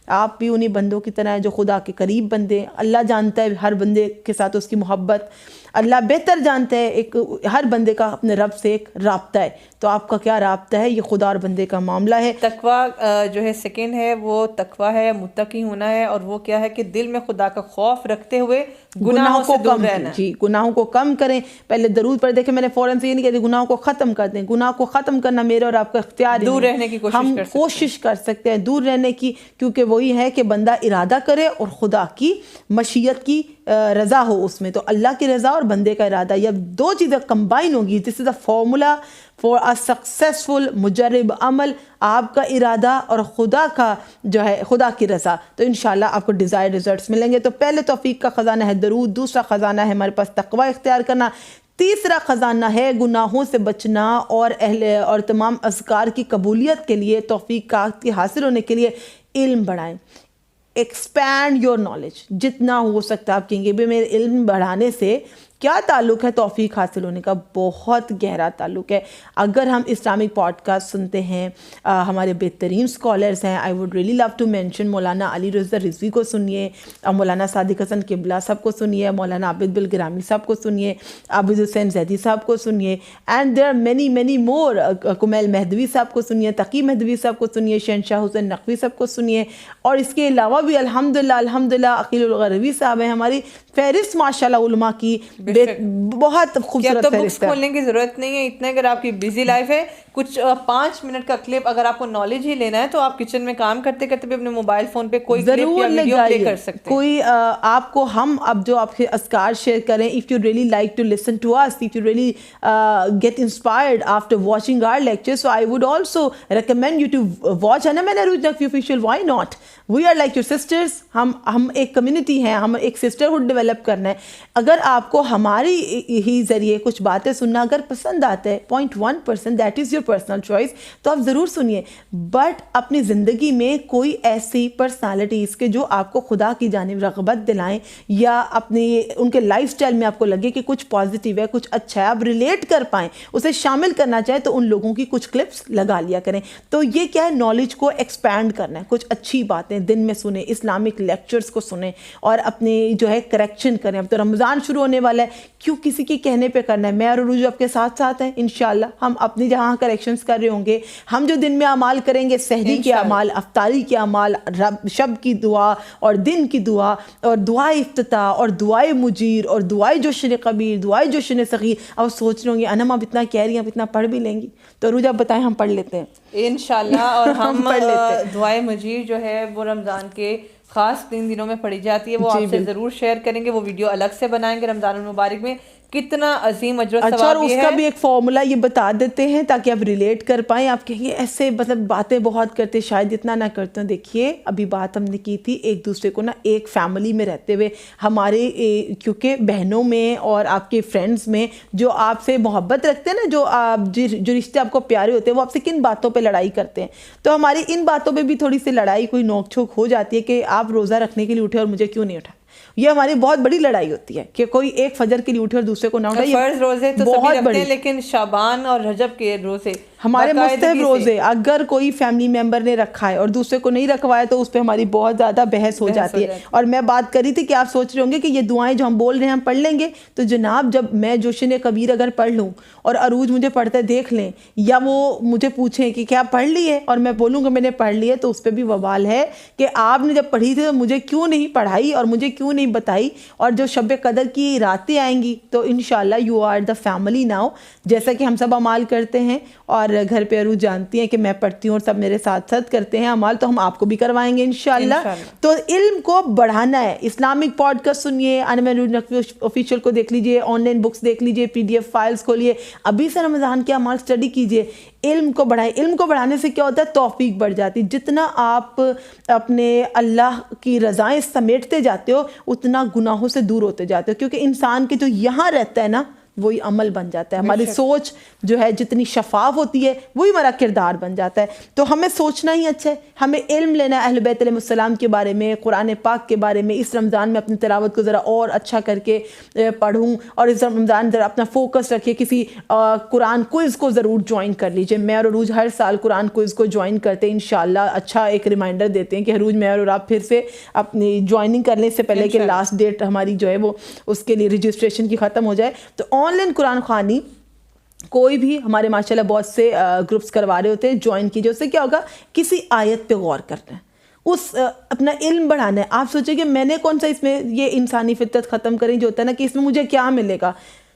S1: آپ بھی انہی بندوں کی طرح ہیں جو خدا کے قریب بندے. اللہ جانتا ہے ہر بندے کے ساتھ اس کی محبت, اللہ بہتر جانتا ہے ایک ہر بندے کا اپنے رب سے ایک رابطہ ہے. تو آپ کا کیا رابطہ ہے, یہ خدا اور بندے کا معاملہ ہے.
S2: تقوی جو ہے سیکنڈ ہے وہ تقوی ہے, متقی ہونا ہے. اور وہ کیا ہے کہ دل میں خدا کا خوف رکھتے ہوئے گناہوں سے دور رہنا.
S1: جی, گناہوں کو کم کریں. پہلے درود پر دیکھیں, میں نے فوراً سے یہ نہیں کہتی گناہوں کو ختم کر دیں. گناہ کو ختم کرنا میرے اور آپ کا اختیار ہے.
S2: دور رہنے کی
S1: ہم کوشش کر سکتے ہیں دور رہنے کی, کیونکہ وہی ہے کہ بندہ ارادہ کرے اور خدا کی مشیت کی رضا ہو اس میں. تو اللہ کی رضا اور بندے کا ارادہ, یہ 2 چیزیں کمبائن ہوگی. This is a formula for a successful مجرب عمل. آپ کا ارادہ اور خدا کا جو ہے خدا کی رضا, تو انشاءاللہ آپ کو ڈیزائر ریزلٹس ملیں گے. تو پہلے توفیق کا خزانہ ہے درود, دوسرا خزانہ ہے ہمارے پاس تقوی اختیار کرنا, تیسرا خزانہ ہے گناہوں سے بچنا اور تمام اذکار کی قبولیت کے لیے, توفیقات کی حاصل ہونے کے لیے علم بڑھائیں. ایکسپینڈ یور نالج, جتنا ہو سکتا ہے. آپ کہیں گے بھی میرے علم بڑھانے سے کیا تعلق ہے توفیق حاصل ہونے کا؟ بہت گہرا تعلق ہے. اگر ہم اسلامک پوڈ کاسٹ سنتے ہیں, ہمارے بہترین اسکالرز ہیں, I would really love to mention Maulana Ali رضا رضوی کو سنیے, مولانا صادق حسن قبلہ صاحب کو سنیے, مولانا عابد بالگرامی صاحب کو سنیے, عابد حسین زیدی صاحب کو سنیے, and there are many many more. Kumail Mahdavi صاحب کو سنیے, تقی مہدوی صاحب کو سنیے, شہنشاہ حسین نقوی صاحب کو سنیے. اور اس کے علاوہ بھی الحمدللہ عقیل الغروی صاحب ہیں. ہماری فہرست ماشاءاللہ علماء کی بہت خوبصورت فہرست ہے.
S2: کھولنے کی ضرورت نہیں ہے اتنا. اگر آپ کی بزی لائف ہے, کچھ 5 منٹ کا کلپ اگر آپ کو نالج ہی لینا ہے تو آپ کچن میں کام کرتے کرتے بھی اپنے موبائل فون پہ کوئی کلپ یا ویڈیو پلے کر سکتے ہیں.
S1: کوئی آپ کو ہم اب جو آپ کے اذکار شیئر کریں, if you really like to listen to us, if you really get inspired after watching our lectures, so I would also recommend you to watch Ana Ruj Naqvi Official. Why not? We are like your sisters. ہم ایک community ہیں, ہم ایک سسٹرہڈ develop کرنا ہے. اگر آپ کو ہماری ہی ذریعے کچھ باتیں سننا اگر پسند آتا ہے 0.1%, that is your personal choice, تو آپ ضرور سنیے. بٹ اپنی زندگی میں کوئی ایسی پرسنالٹیز کے جو آپ کو خدا کی جانب رغبت دلائیں, یا اپنی ان کے لائف سٹائل میں آپ کو لگے کہ کچھ پازیٹیو ہے, کچھ اچھا ہے, آپ ریلیٹ کر پائیں, اسے شامل کرنا چاہیں, تو ان لوگوں کی کچھ کلپس لگا لیا کریں. تو یہ کیا ہے, نالج کو ایکسپینڈ کرنا ہے. کچھ اچھی باتیں دن میں سنیں, اسلامک لیکچرز کو سنیں, اور اپنی جو ہے کریکشن کریں. اب تو رمضان شروع ہونے والا ہے, کیوں کسی کے کہنے پہ کرنا ہے؟ میں اور عروج آپ کے ساتھ ساتھ ہیں انشاءاللہ. ہم اپنی جہاں کریکشن کریکشنز کر رہے ہوں گے. ہم جو دن میں اعمال کریں گے, سحری کے اعمال, افطاری کے اعمال, شب کی دعا اور دن کی دعا اور دعائے افتتاح اور دعائے مجیر اور دعائے جشن کبیر, دعائے جشن صغیر. اب سوچ رہے ہوں گے انم آپ اتنا کہہ رہی ہیں, آپ اتنا پڑھ بھی لیں گی, تو عروج آپ بتائیں, ہم پڑھ لیتے ہیں
S2: انشاءاللہ. اور ہم دعائے مجیر جو ہے وہ رمضان کے خاص 3 دنوں میں پڑھی جاتی ہے, وہ آپ سے ضرور شیئر کریں گے. وہ ویڈیو الگ سے بنائیں گے رمضان المبارک میں. کتنا عظیم اجر و ثواب.
S1: اچھا, اور اس کا بھی ایک فارمولا یہ بتا دیتے ہیں تاکہ آپ ریلیٹ کر پائیں. آپ کہیں گے ایسے مطلب باتیں بہت کرتے, شاید اتنا نہ کرتے ہیں. دیکھیے ابھی بات ہم نے کی تھی ایک دوسرے کو نا ایک فیملی میں رہتے ہوئے, ہمارے کیونکہ بہنوں میں اور آپ کے فرینڈز میں جو آپ سے محبت رکھتے ہیں نا, جو رشتے آپ کو پیارے ہوتے ہیں, وہ آپ سے کن باتوں پہ لڑائی کرتے ہیں. تو ہماری ان باتوں پہ بھی تھوڑی سی لڑائی, کوئی نوک جھوک ہو جاتی ہے کہ آپ روزہ رکھنے کے لیے اٹھے اور مجھے کیوں نہیں اٹھا. یہ ہماری بہت بڑی لڑائی ہوتی ہے کہ کوئی ایک فجر کے لیے اٹھے اور دوسرے کو نہ اٹھائے.
S2: فرض روزے تو سبھی رکھتے ہیں, لیکن شعبان اور رجب کے روزے
S1: ہمارے مستحب روزے اگر کوئی فیملی ممبر نے رکھا ہے اور دوسرے کو نہیں رکھوایا تو اس پہ ہماری بہت زیادہ بحث ہو جاتی ہے. اور میں بات کر رہی تھی کہ آپ سوچ رہے ہوں گے کہ یہ دعائیں جو ہم بول رہے ہیں ہم پڑھ لیں گے. تو جناب جب میں جوشن کبیر اگر پڑھ لوں اور عروج مجھے پڑھتے دیکھ لیں, یا وہ مجھے پوچھیں کہ کیا پڑھ لی ہے, اور میں بولوں گا میں نے پڑھ لی ہے, تو اس پہ بھی وبال ہے کہ آپ نے جب پڑھی تھی تو مجھے کیوں نہیں پڑھائی اور مجھے کیوں نہیں بتائی. اور جو شب قدر کی راتیں آئیں گی تو انشاءاللہ you are the family now, جیسا کہ ہم سب اعمال کرتے ہیں. اور گھر پہ عروج جانتی ہیں کہ میں پڑھتی ہوں اور سب میرے ساتھ ساتھ کرتے ہیں اعمال, تو ہم آپ کو بھی کروائیں گے انشاءاللہ. تو علم کو بڑھانا ہے. اسلامک پوڈکاسٹ سنیے, انم عروج نقوی آفیشیل کو دیکھ لیجئے, آن لائن بکس دیکھ لیجئے, PDF فائلز کھولیے, ابھی سے رمضان کے اعمال اسٹڈی کیجئے. علم کو بڑھائیں. علم کو بڑھانے سے کیا ہوتا ہے, توفیق بڑھ جاتی. جتنا آپ اپنے اللہ کی رضائیں سمیٹتے جاتے ہو اتنا گناہوں سے دور ہوتے جاتے ہو, کیونکہ انسان کے جو یہاں رہتا ہے نا وہی عمل بن جاتا ہے. ہماری سوچ جو ہے جتنی شفاف ہوتی ہے وہی ہمارا کردار بن جاتا ہے. تو ہمیں سوچنا ہی اچھا ہے, ہمیں علم لینا ہے اہل بیت علیہ السلام کے بارے میں, قرآن پاک کے بارے میں. اس رمضان میں اپنی تلاوت کو ذرا اور اچھا کر کے پڑھوں, اور اس رمضان ذرا اپنا فوکس رکھیے. کسی قرآن کوئز کو ضرور جوائن کر لیجیے. میں اور عروج ہر سال قرآن کوئز کو جوائن کرتے ہیں انشاءاللہ. اچھا ایک ریمائنڈر دیتے ہیں کہ عروج میں اور آپ پھر سے اپنی جوائننگ کرنے سے پہلے کہ لاسٹ ڈیٹ ہماری جو ہے وہ اس کے لیے رجسٹریشن کی ختم ہو جائے. تو آن لائن قرآن خوانی کوئی بھی ہمارے ماشاءاللہ بہت سے گروپس کروا رہے ہوتے ہیں, جوائن کیجیے. اس سے کیا ہوگا, کسی آیت پہ غور کرنا ہے, اس اپنا علم بڑھانا ہے. آپ سوچیں کہ میں نے کون سا اس میں یہ انسانی فطرت ختم کریں جو ہوتا ہے نا کہ اس میں مجھے کیا ملے گا,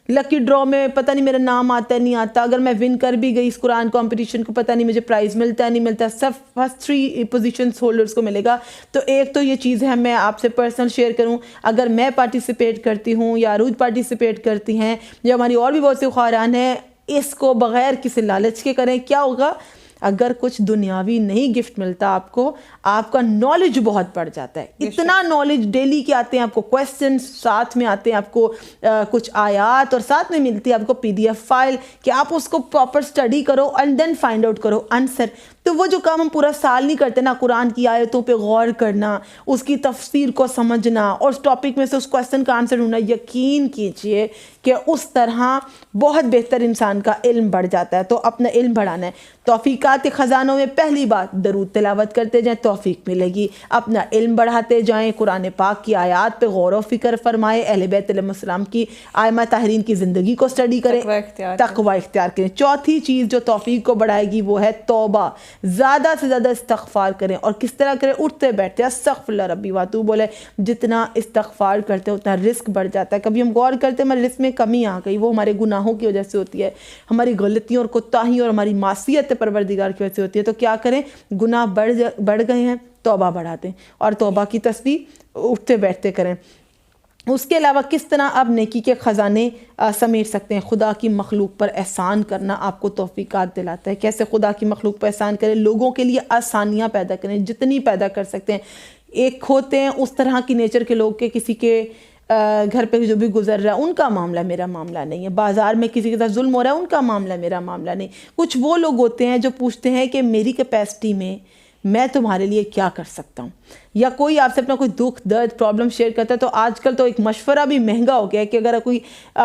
S1: لکی ڈرا میں پتہ نہیں میرا نام آتا ہے نہیں آتا, اگر میں ون کر بھی گئی اس قرآن کمپٹیشن کو پتہ نہیں مجھے پرائز ملتا ہے نہیں ملتا, سب فرسٹ 3 پوزیشنز ہولڈرز کو ملے گا. تو ایک تو یہ چیز ہے, میں آپ سے پرسنل شیئر کروں, اگر میں پارٹیسپیٹ کرتی ہوں یا عروج پارٹیسپیٹ کرتی ہیں یا ہماری اور بھی بہت سے خواران ہیں, اس کو بغیر کسی لالچ کے کریں. کیا ہوگا, اگر کچھ دنیاوی نہیں گفٹ ملتا آپ کو, آپ کا نالج بہت بڑھ جاتا ہے. اتنا نالج ڈیلی کے آتے ہیں آپ کو, کویسچنز ساتھ میں آتے ہیں آپ کو, کچھ آیات, اور ساتھ میں ملتی ہے آپ کو PDF فائل کہ آپ اس کو پراپر اسٹڈی کرو اینڈ دین فائنڈ آؤٹ کرو آنسر. تو وہ جو کام ہم پورا سال نہیں کرتے نا, قرآن کی آیتوں پہ غور کرنا, اس کی تفسیر کو سمجھنا اور اس ٹاپک میں سے اس کویسچن کا آنسر ڈھونڈنا, یقین کیجئے کہ اس طرح بہت بہتر انسان کا علم بڑھ جاتا ہے. تو اپنا علم بڑھانا ہے. توفیقات کے خزانوں میں پہلی بات درود تلاوت کرتے جائیں, توفیق ملے گی. اپنا علم بڑھاتے جائیں, قرآن پاک کی آیات پہ غور و فکر فرمائے, اہل بیت علیہ السلام کی ائمہ طاہرین کی زندگی کو اسٹڈی کریں, تقوی اختیار کریں. چوتھی چیز جو توفیق کو بڑھائے گی وہ ہے توبہ. زیادہ سے زیادہ استغفار کریں. اور کس طرح کریں, اٹھتے بیٹھتے استغفر اللہ ربی واتوب بولے. جتنا استغفار کرتے اتنا رزق بڑھ جاتا ہے. کبھی ہم غور کرتے ہمارے رزق میں کمی آ گئی, وہ ہمارے گناہوں کی وجہ سے ہوتی ہے, ہماری غلطیوں اور کوتاہیوں اور ہماری معصیت پروردگار کی وجہ سے ہوتی ہے. تو کیا کریں, گناہ بڑھ گئے ہیں, توبہ بڑھا دیں اور توبہ کی تسبیح اٹھتے بیٹھتے کریں. اس کے علاوہ کس طرح آپ نیکی کے خزانے سمیٹ سکتے ہیں. خدا کی مخلوق پر احسان کرنا آپ کو توفیقات دلاتا ہے. کیسے خدا کی مخلوق پر احسان کریں, لوگوں کے لیے آسانیاں پیدا کریں, جتنی پیدا کر سکتے ہیں. ایک ہوتے ہیں اس طرح کی نیچر کے لوگ کہ کسی کے گھر پہ جو بھی گزر رہا ہے ان کا معاملہ میرا معاملہ نہیں ہے, بازار میں کسی کے ساتھ ظلم ہو رہا ہے ان کا معاملہ میرا معاملہ نہیں. کچھ وہ لوگ ہوتے ہیں جو پوچھتے ہیں کہ میری کیپیسٹی میں میں تمہارے لیے کیا کر سکتا ہوں. یا کوئی آپ سے اپنا کوئی دکھ درد پرابلم شیئر کرتا ہے, تو آج کل تو ایک مشورہ بھی مہنگا ہو گیا ہے کہ اگر کوئی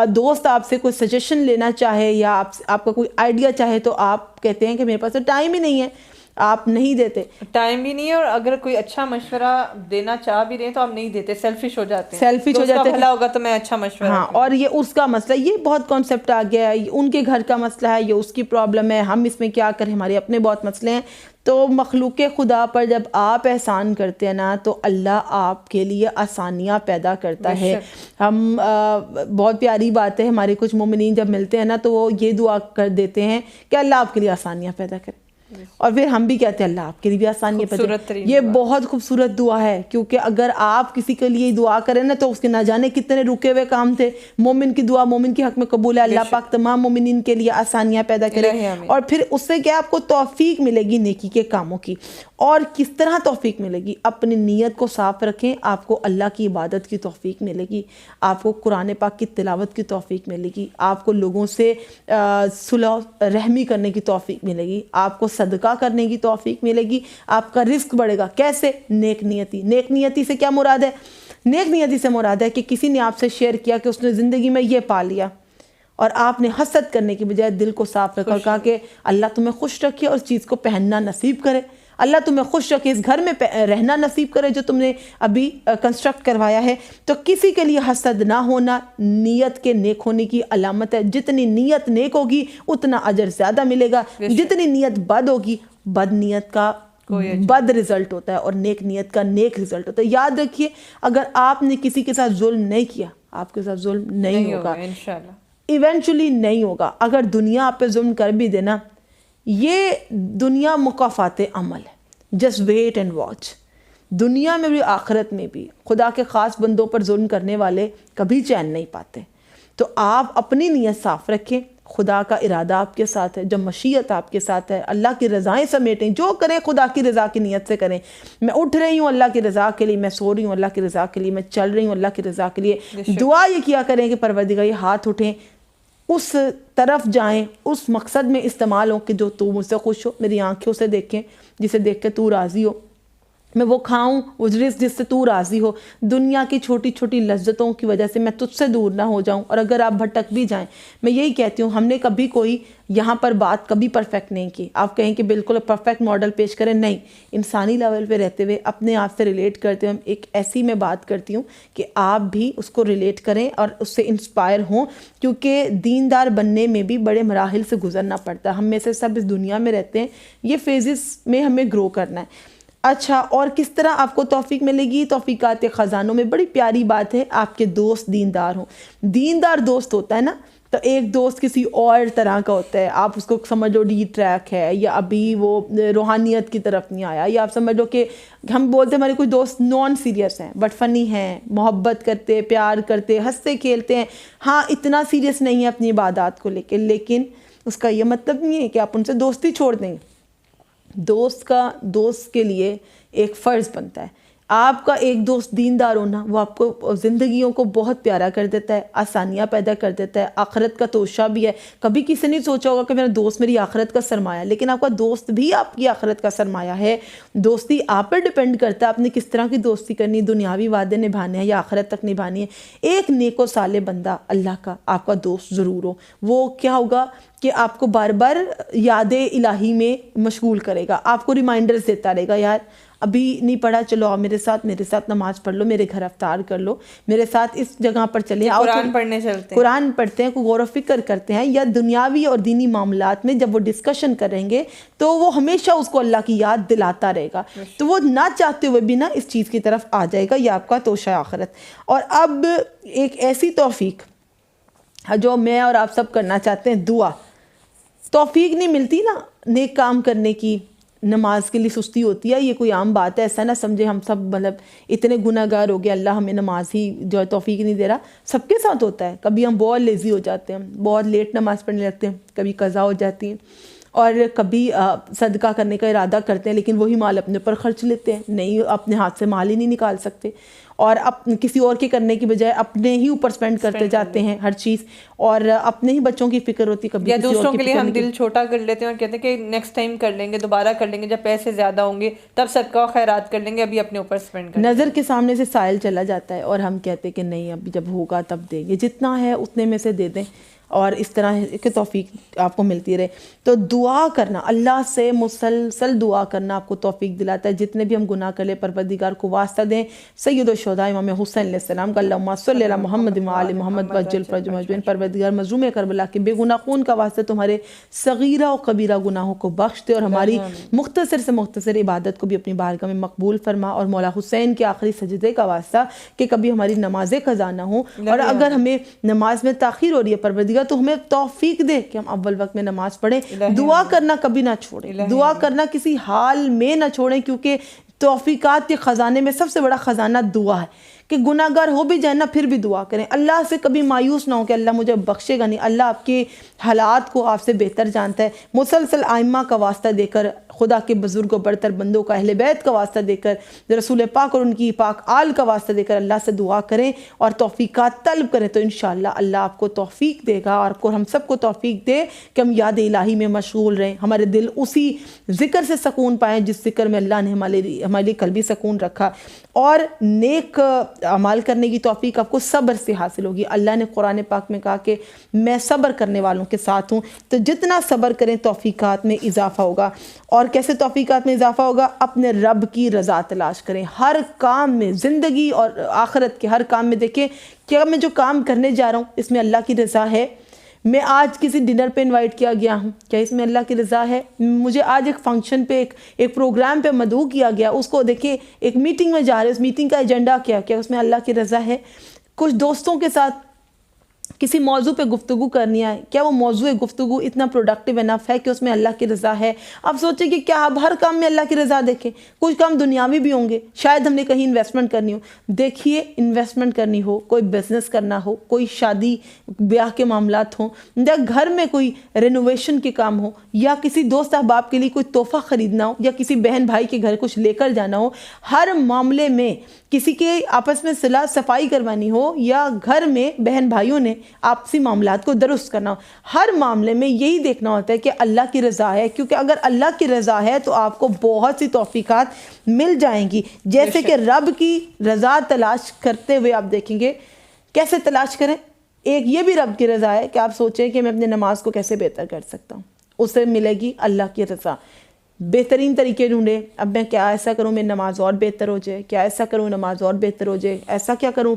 S1: دوست آپ سے کوئی سجیشن لینا چاہے یا آپ کا کوئی آئیڈیا چاہے تو آپ کہتے ہیں کہ میرے پاس تو ٹائم ہی نہیں ہے. آپ نہیں دیتے,
S2: ٹائم بھی نہیں ہے, اور اگر کوئی اچھا مشورہ دینا چاہ بھی رہے ہیں تو آپ نہیں دیتے, سیلفش ہو جاتے ہیں,
S1: سیلفش ہو جاتے ہیں,
S2: بھلا ہوگا تو میں اچھا مشورہ.
S1: ہاں, اور یہ اس کا مسئلہ, یہ بہت کانسیپٹ آ گیا ہے, ان کے گھر کا مسئلہ ہے, یہ اس کی پرابلم ہے, ہم اس میں کیا کریں, ہمارے اپنے بہت مسئلے ہیں. تو مخلوق خدا پر جب آپ احسان کرتے ہیں نا تو اللہ آپ کے لیے آسانیاں پیدا کرتا ہے. ہم بہت پیاری بات ہے, ہمارے کچھ مومنین جب ملتے ہیں نا تو وہ یہ دعا کر دیتے ہیں کہ اللہ آپ کے لیے آسانیاں پیدا کرے, اور پھر ہم بھی کہتے ہیں اللہ آپ کے لیے بھی آسانیاں پیدا کرے. یہ بہت خوبصورت دعا ہے, کیونکہ اگر آپ کسی کے لیے دعا کریں نا تو اس کے نہ جانے کتنے رکے ہوئے کام تھے. مومن کی دعا مومن کے حق میں قبول ہے, اللہ پاک تمام مومنین کے لیے آسانیاں پیدا کرے, اور پھر اس سے کیا آپ کو توفیق ملے گی نیکی کے کاموں کی. اور کس طرح توفیق ملے گی؟ اپنی نیت کو صاف رکھیں, آپ کو اللہ کی عبادت کی توفیق ملے گی, آپ کو قرآن پاک کی تلاوت کی توفیق ملے گی, آپ کو لوگوں سے صلح رحمی کرنے کی توفیق ملے گی, آپ کو صدقہ کرنے کی توفیق ملے گی, آپ کا رزق بڑھے گا. کیسے؟ نیک نیتی. نیک نیتی سے کیا مراد ہے؟ نیک نیتی سے مراد ہے کہ کسی نے آپ سے شیئر کیا کہ اس نے زندگی میں یہ پا لیا, اور آپ نے حسد کرنے کی بجائے دل کو صاف رکھا اور کہا کہ اللہ تمہیں خوش رکھے اور اس چیز کو پہننا نصیب کرے, اللہ تمہیں خوش رکھے, اس گھر میں رہنا نصیب کرے جو تم نے ابھی کنسٹرکٹ کروایا ہے. تو کسی کے لیے حسد نہ ہونا نیت کے نیک ہونے کی علامت ہے. جتنی نیت نیک ہوگی اتنا اجر زیادہ ملے گا, جتنی نیت بد ہوگی بد نیت کا بد رزلٹ ہوتا ہے اور نیک نیت کا نیک رزلٹ ہوتا ہے. یاد رکھیے, اگر آپ نے کسی کے ساتھ ظلم نہیں کیا, آپ کے ساتھ ظلم نہیں ہوگا
S2: انشاءاللہ,
S1: ایونچولی نہیں ہوگا. اگر دنیا آپ پہ ظلم کر بھی دینا, یہ دنیا مکافات عمل ہے, جسٹ ویٹ اینڈ واچ. دنیا میں بھی آخرت میں بھی خدا کے خاص بندوں پر ظلم کرنے والے کبھی چین نہیں پاتے. تو آپ اپنی نیت صاف رکھیں, خدا کا ارادہ آپ کے ساتھ ہے, جب مشیت آپ کے ساتھ ہے, اللہ کی رضائیں سمیٹیں, جو کریں خدا کی رضا کی نیت سے کریں. میں اٹھ رہی ہوں اللہ کی رضا کے لیے, میں سو رہی ہوں اللہ کی رضا کے لیے, میں چل رہی ہوں اللہ کی رضا کے لیے. دعا یہ کیا کریں کہ پروردگار یہ ہاتھ اٹھیں, اس طرف جائیں, اس مقصد میں استعمال ہوں کہ جو تو مجھ سے خوش ہو, میری آنکھیں اسے دیکھیں جسے دیکھ کے تو راضی ہو, میں وہ کھاؤں وہ رزق جس سے تو راضی ہو. دنیا کی چھوٹی چھوٹی لذتوں کی وجہ سے میں تجھ سے دور نہ ہو جاؤں. اور اگر آپ بھٹک بھی جائیں, میں یہی کہتی ہوں, ہم نے کبھی کوئی یہاں پر بات کبھی پرفیکٹ نہیں کی. آپ کہیں کہ بالکل پرفیکٹ ماڈل پیش کریں, نہیں. انسانی لیول پہ رہتے ہوئے اپنے آپ سے ریلیٹ کرتے ہوئے ایک ایسی میں بات کرتی ہوں کہ آپ بھی اس کو ریلیٹ کریں اور اس سے انسپائر ہوں, کیونکہ دیندار بننے میں بھی بڑے مراحل سے گزرنا پڑتا ہے. ہم میں سے سب اس دنیا میں رہتے ہیں, یہ فیزز میں ہمیں گرو کرنا ہے. اچھا, اور کس طرح آپ کو توفیق ملے گی؟ توفیقات خزانوں میں بڑی پیاری بات ہے, آپ کے دوست دیندار ہوں. دیندار دوست ہوتا ہے نا, تو ایک دوست کسی اور طرح کا ہوتا ہے, آپ اس کو سمجھو ڈی ٹریک ہے, یا ابھی وہ روحانیت کی طرف نہیں آیا, یا آپ سمجھو کہ ہم بولتے ہیں ہمارے کچھ دوست نان سیریس ہیں بٹ فنی ہیں, محبت کرتے, پیار کرتے, ہنستے کھیلتے ہیں. ہاں, اتنا سیریس نہیں ہے اپنی عبادات کو لے کے, لیکن اس کا یہ مطلب نہیں ہے کہ آپ ان سے دوستی چھوڑ دیں. دوست کا دوست کے لیے ایک فرض بنتا ہے. آپ کا ایک دوست دیندار ہونا, وہ آپ کو زندگیوں کو بہت پیارا کر دیتا ہے, آسانیاں پیدا کر دیتا ہے, آخرت کا توشہ بھی ہے. کبھی کسی نے سوچا ہوگا کہ میرا دوست میری آخرت کا سرمایہ ہے, لیکن آپ کا دوست بھی آپ کی آخرت کا سرمایہ ہے. دوستی آپ پر ڈیپینڈ کرتا ہے آپ نے کس طرح کی دوستی کرنی, دنیاوی وعدے نبھانے ہیں یا آخرت تک نبھانی ہے. ایک نیک و صالح بندہ اللہ کا آپ کا دوست ضرور ہو. وہ کیا ہوگا کہ آپ کو بار بار یاد الہی میں مشغول کرے گا, آپ کو ریمائنڈرز دیتا رہے گا, یار ابھی نہیں پڑھا, چلو آؤ میرے ساتھ نماز پڑھ لو, میرے گھر افطار کر لو, میرے ساتھ اس جگہ پر چلے آؤ,
S2: قرآن پڑھنے چلتے ہیں,
S1: قرآن پڑھتے ہیں, کوئی غور و فکر کرتے ہیں, یا دنیاوی اور دینی معاملات میں جب وہ ڈسکشن کریں گے تو وہ ہمیشہ اس کو اللہ کی یاد دلاتا رہے گا. تو وہ نہ چاہتے ہوئے بھی نا اس چیز کی طرف آ جائے گا, یہ آپ کا توشہ آخرت. اور اب ایک ایسی توفیق جو میں اور آپ سب کرنا چاہتے ہیں, دعا. توفیق نہیں ملتی نا نیک کام کرنے کی, نماز کے لیے سستی ہوتی ہے, یہ کوئی عام بات ہے, ایسا نہ سمجھے ہم سب مطلب اتنے گناہ گار ہو گئے, اللہ ہمیں نماز ہی جو ہے توفیق نہیں دے رہا. سب کے ساتھ ہوتا ہے, کبھی ہم بہت لیزی ہو جاتے ہیں, بہت لیٹ نماز پڑھنے لگتے ہیں, کبھی قضا ہو جاتی ہیں, اور کبھی صدقہ کرنے کا ارادہ کرتے ہیں لیکن وہی مال اپنے پر خرچ لیتے ہیں, نہیں اپنے ہاتھ سے مال ہی نہیں نکال سکتے, اور کسی اور کے کرنے کی بجائے اپنے ہی اوپر سپینڈ کرتے جاتے ہیں ہر چیز, اور اپنے ہی بچوں کی فکر ہوتی ہے, کبھی
S2: یا دوسروں کے لیے ہم دل چھوٹا کر لیتے ہیں اور کہتے ہیں کہ نیکسٹ ٹائم کر لیں گے, دوبارہ کر لیں گے, جب پیسے زیادہ ہوں گے تب صدقہ و خیرات کر لیں گے, ابھی اپنے اوپر سپینڈ کر لیں گے.
S1: نظر کے سامنے سے سائل چلا جاتا ہے اور ہم کہتے ہیں کہ نہیں ابھی جب ہوگا تب دیں گے, جتنا ہے اتنے میں سے دے دیں. اور اس طرح کی توفیق آپ کو ملتی رہے. تو دعا کرنا, اللہ سے مسلسل دعا کرنا آپ کو توفیق دلاتا ہے. جتنے بھی ہم گناہ کر لیں پروردگار کو واسطہ دیں سید الشہداء امام حسین علیہ السلام کا, اللہم صلی علی محمد و آل محمد وعجل فرجهم اجمعین. پروردگار مظلوم کربلا کے بے گناہ خون کا واسطہ تمہارے صغیرہ و کبیرہ گناہوں کو بخش دے, اور ہماری مختصر سے مختصر عبادت کو بھی اپنی بارگاہ میں مقبول فرما. اور مولا حسین کے آخری سجدے کا واسطہ کہ کبھی ہماری نمازیں قضا نہ ہوں, اور اگر ہمیں نماز میں تاخیر ہو رہی ہے پروردگار تو ہمیں توفیق دے کہ ہم اول وقت میں نماز پڑھیں. دعا کرنا کبھی نہ چھوڑیں, دعا کرنا کسی حال میں نہ چھوڑیں, کیونکہ توفیقات کے خزانے میں سب سے بڑا خزانہ دعا ہے. کہ گناہ گار ہو بھی جائیں نا پھر بھی دعا کریں. اللہ سے کبھی مایوس نہ ہو کہ اللہ مجھے بخشے گا نہیں. اللہ آپ کے حالات کو آپ سے بہتر جانتا ہے. مسلسل آئمہ کا واسطہ دے کر, خدا کے بزرگ و برتر بندوں کا, اہل بیت کا واسطہ دے کر, رسول پاک اور ان کی پاک آل کا واسطہ دے کر اللہ سے دعا کریں اور توفیقات طلب کریں, تو انشاءاللہ اللہ آپ کو توفیق دے گا. اور ہم سب کو توفیق دے کہ ہم یاد الہی میں مشغول رہیں, ہمارے دل اسی ذکر سے سکون پائیں جس ذکر میں اللہ نے ہمارے لیے قلبی سکون رکھا. اور نیک عمال کرنے کی توفیق آپ کو صبر سے حاصل ہوگی. اللہ نے قرآن پاک میں کہا کہ میں صبر کرنے والوں کے ساتھ ہوں. تو جتنا صبر کریں توفیقات میں اضافہ ہوگا. اور کیسے توفیقات میں اضافہ ہوگا؟ اپنے رب کی رضا تلاش کریں ہر کام میں, زندگی اور آخرت کے ہر کام میں. دیکھیں کیا میں جو کام کرنے جا رہا ہوں اس میں اللہ کی رضا ہے؟ میں آج کسی ڈنر پہ انوائٹ کیا گیا ہوں, کیا اس میں اللہ کی رضا ہے؟ مجھے آج ایک فنکشن پہ ایک پروگرام پہ مدعو کیا گیا, اس کو دیکھیں ایک میٹنگ میں جا رہے, اس میٹنگ کا ایجنڈا کیا اس میں اللہ کی رضا ہے؟ کچھ دوستوں کے ساتھ کسی موضوع پہ گفتگو کرنی ہے, کیا وہ موضوع گفتگو اتنا پروڈکٹیو انف ہے کہ اس میں اللہ کی رضا ہے؟ آپ سوچیں کہ کیا آپ ہر کام میں اللہ کی رضا دیکھیں؟ کچھ کام دنیاوی بھی ہوں گے, شاید ہم نے کہیں انویسٹمنٹ کرنی ہو. دیکھیے انویسٹمنٹ کرنی ہو, کوئی بزنس کرنا ہو, کوئی شادی بیاہ کے معاملات ہوں, یا گھر میں کوئی رینوویشن کے کام ہو, یا کسی دوست احباب کے لیے کوئی تحفہ خریدنا ہو, یا کسی بہن بھائی کے گھر کچھ لے کر جانا ہو, ہر معاملے میں کسی کے آپس میں صلاح صفائی کروانی ہو, یا گھر میں بہن بھائیوں نے آپسی معاملات کو درست کرنا ہو, ہر معاملے میں یہی دیکھنا ہوتا ہے کہ اللہ کی رضا ہے. کیونکہ اگر اللہ کی رضا ہے تو آپ کو بہت سی توفیقات مل جائیں گی. جیسے کہ رب کی رضا تلاش کرتے ہوئے آپ دیکھیں گے کیسے تلاش کریں. ایک یہ بھی رب کی رضا ہے کہ آپ سوچیں کہ میں اپنے نماز کو کیسے بہتر کر سکتا ہوں, اسے ملے گی اللہ کی رضا. بہترین طریقے ڈھونڈے, اب میں کیا ایسا کروں میں نماز اور بہتر ہو جائے, کیا ایسا کروں نماز اور بہتر ہو جائے, ایسا کیا کروں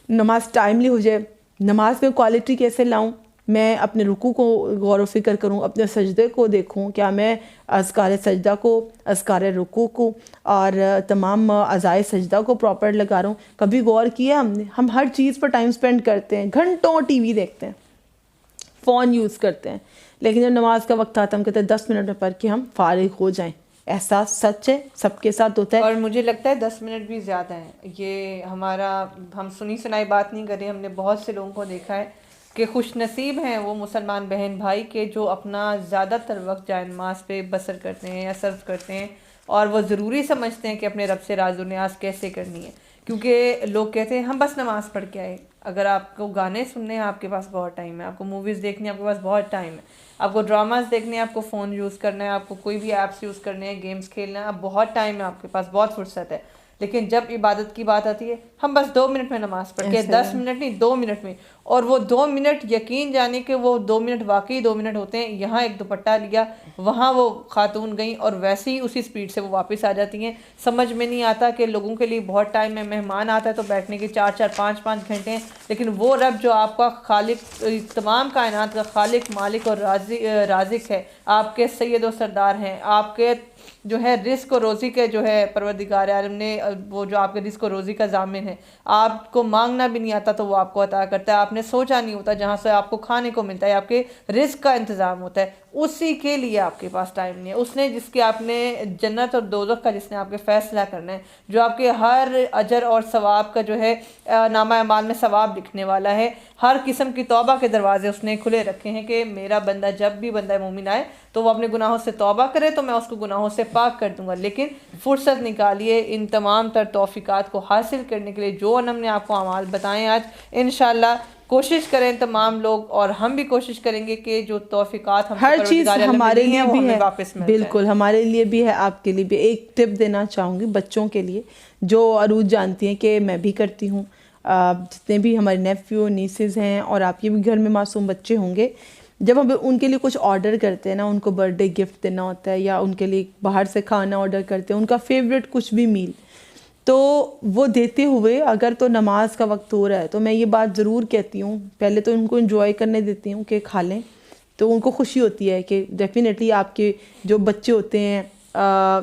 S1: نماز ٹائملی ہو جائے, نماز میں کوالٹی کیسے لاؤں, میں اپنے رکوع کو غور و فکر کروں, اپنے سجدے کو دیکھوں, کیا میں اذکار سجدہ کو, اذکار رکوع کو اور تمام اعضائے سجدہ کو پراپر لگا رہا ہوں. کبھی غور کیا ہم نے, ہم ہر چیز پر ٹائم سپینڈ کرتے ہیں, گھنٹوں ٹی وی دیکھتے ہیں, فون یوز کرتے ہیں, لیکن جب نماز کا وقت آتا ہے ہم کہتے ہیں 10 منٹ میں پڑھ کے ہم فارغ ہو جائیں. احساس سچ ہے, سب کے ساتھ ہوتا ہے.
S2: اور مجھے لگتا ہے 10 منٹ بھی زیادہ ہیں. یہ ہم سنی سنائی بات نہیں کر رہے, ہم نے بہت سے لوگوں کو دیکھا ہے کہ خوش نصیب ہیں وہ مسلمان بہن بھائی کے جو اپنا زیادہ تر وقت جائے نماز پہ بسر کرتے ہیں یا صرف کرتے ہیں, اور وہ ضروری سمجھتے ہیں کہ اپنے رب سے راز و نیاز کیسے کرنی ہے. کیونکہ لوگ کہتے ہیں ہم بس نماز پڑھ کے آئے. اگر آپ کو گانے سننے ہیں آپ کے پاس بہت ٹائم ہے, آپ کو موویز دیکھنی ہے آپ کے پاس بہت ٹائم ہے, آپ کو ڈراماز دیکھنے ہیں, آپ کو فون یوز کرنا ہے, آپ کو کوئی بھی ایپس یوز کرنے ہیں, گیمز کھیلنا ہے, اب بہت ٹائم ہے آپ کے پاس, بہت فرصت ہے. لیکن جب عبادت کی بات آتی ہے ہم بس 2 منٹ میں نماز پڑھ کے, 10 منٹ نہیں 2 منٹ میں, اور وہ 2 منٹ یقین جانے کہ وہ 2 منٹ واقعی 2 منٹ ہوتے ہیں. یہاں ایک دوپٹہ لیا, وہاں وہ خاتون گئیں اور ویسے ہی اسی سپیڈ سے وہ واپس آ جاتی ہیں. سمجھ میں نہیں آتا کہ لوگوں کے لیے بہت ٹائم ہے, مہمان آتا ہے تو بیٹھنے کے 4 5 گھنٹے ہیں, لیکن وہ رب جو آپ کا خالق, تمام کائنات کا خالق, مالک اور رازق ہے, آپ کے سید و سردار ہیں, آپ کے جو ہے رزق و روزی کے جو ہے پروردگار عالم نے, وہ جو آپ کے رزق و روزی کا ضامن ہے, آپ کو مانگنا بھی نہیں آتا تو وہ آپ کو عطا کرتا ہے. آپ نے سوچا نہیں ہوتا جہاں سے آپ کو کھانے کو ملتا ہے, آپ کے رزق کا انتظام ہوتا ہے, اسی کے لیے آپ کے پاس ٹائم نہیں ہے. اس نے جس کے آپ نے جنت اور دوزخ کا جس نے آپ کے فیصلہ کرنا ہے, جو آپ کے ہر اجر اور ثواب کا جو ہے نامہ اعمال میں ثواب لکھنے والا ہے, ہر قسم کی توبہ کے دروازے اس نے کھلے رکھے ہیں کہ میرا بندہ جب بھی بندہ مومن آئے تو وہ اپنے گناہوں سے توبہ کرے تو میں اس کو گناہوں سے پاک کر دوں گا. لیکن فرصت نکالیے ان تمام تر توفیقات کو حاصل کرنے کے لیے جو ہم نے آپ کو اعمال بتائیں آج, انشاءاللہ کوشش کریں تمام لوگ, اور ہم بھی کوشش کریں گے کہ جو توفیقات ہم
S1: ہر چیز ہمارے لیے بھی ہے,
S2: واپس مل
S1: بالکل ہمارے لیے بھی ہے, آپ کے لیے بھی. ایک ٹپ دینا چاہوں گی بچوں کے لیے جو عروج جانتی ہیں کہ میں بھی کرتی ہوں, جتنے بھی ہمارے نیفیو نیسز ہیں اور آپ کے بھی گھر میں معصوم بچے ہوں گے، جب ہم ان کے لیے کچھ آرڈر کرتے ہیں نا، ان کو برتھ ڈے گفٹ دینا ہوتا ہے یا ان کے لیے باہر سے کھانا آرڈر کرتے ہیں، ان کا فیوریٹ کچھ بھی میل، تو وہ دیتے ہوئے اگر تو نماز کا وقت ہو رہا ہے تو میں یہ بات ضرور کہتی ہوں، پہلے تو ان کو انجوائے کرنے دیتی ہوں کہ کھا لیں، تو ان کو خوشی ہوتی ہے کہ ڈیفینیٹلی آپ کے جو بچے ہوتے ہیں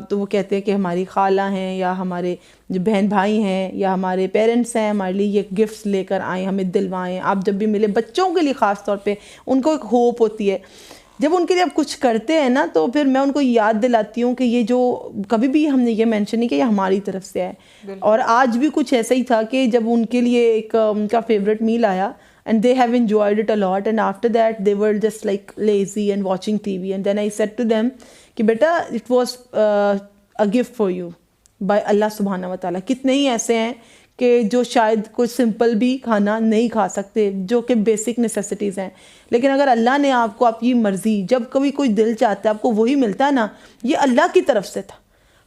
S1: تو وہ کہتے ہیں کہ ہماری خالہ ہیں یا ہمارے جو بہن بھائی ہیں یا ہمارے پیرنٹس ہیں ہمارے لیے یہ گفٹس لے کر آئیں، ہمیں دلوائیں، آپ جب بھی ملے، بچوں کے لیے خاص طور پہ ان کو ایک ہوپ ہوتی ہے، جب ان کے لیے آپ کچھ کرتے ہیں نا تو پھر میں ان کو یاد دلاتی ہوں کہ یہ جو کبھی بھی ہم نے یہ مینشن نہیں کہ یہ ہماری طرف سے ہے، اور آج بھی کچھ ایسا ہی تھا کہ جب ان کے لیے ایک ان کا فیوریٹ میل آیا and they have enjoyed it a lot, and after that they were just like lazy and watching TV, and then I said to them کہ بیٹا it was a gift for you by Allah subhanahu wa ta'ala. کتنے ہی ایسے ہیں کہ جو شاید کوئی simple بھی کھانا نہیں کھا سکتے جو کہ بیسک نیسیسٹیز ہیں، لیکن اگر اللہ نے آپ کو آپ کی مرضی جب کبھی کوئی دل چاہتا ہے آپ کو وہی ملتا ہے نا، یہ اللہ کی طرف سے تھا،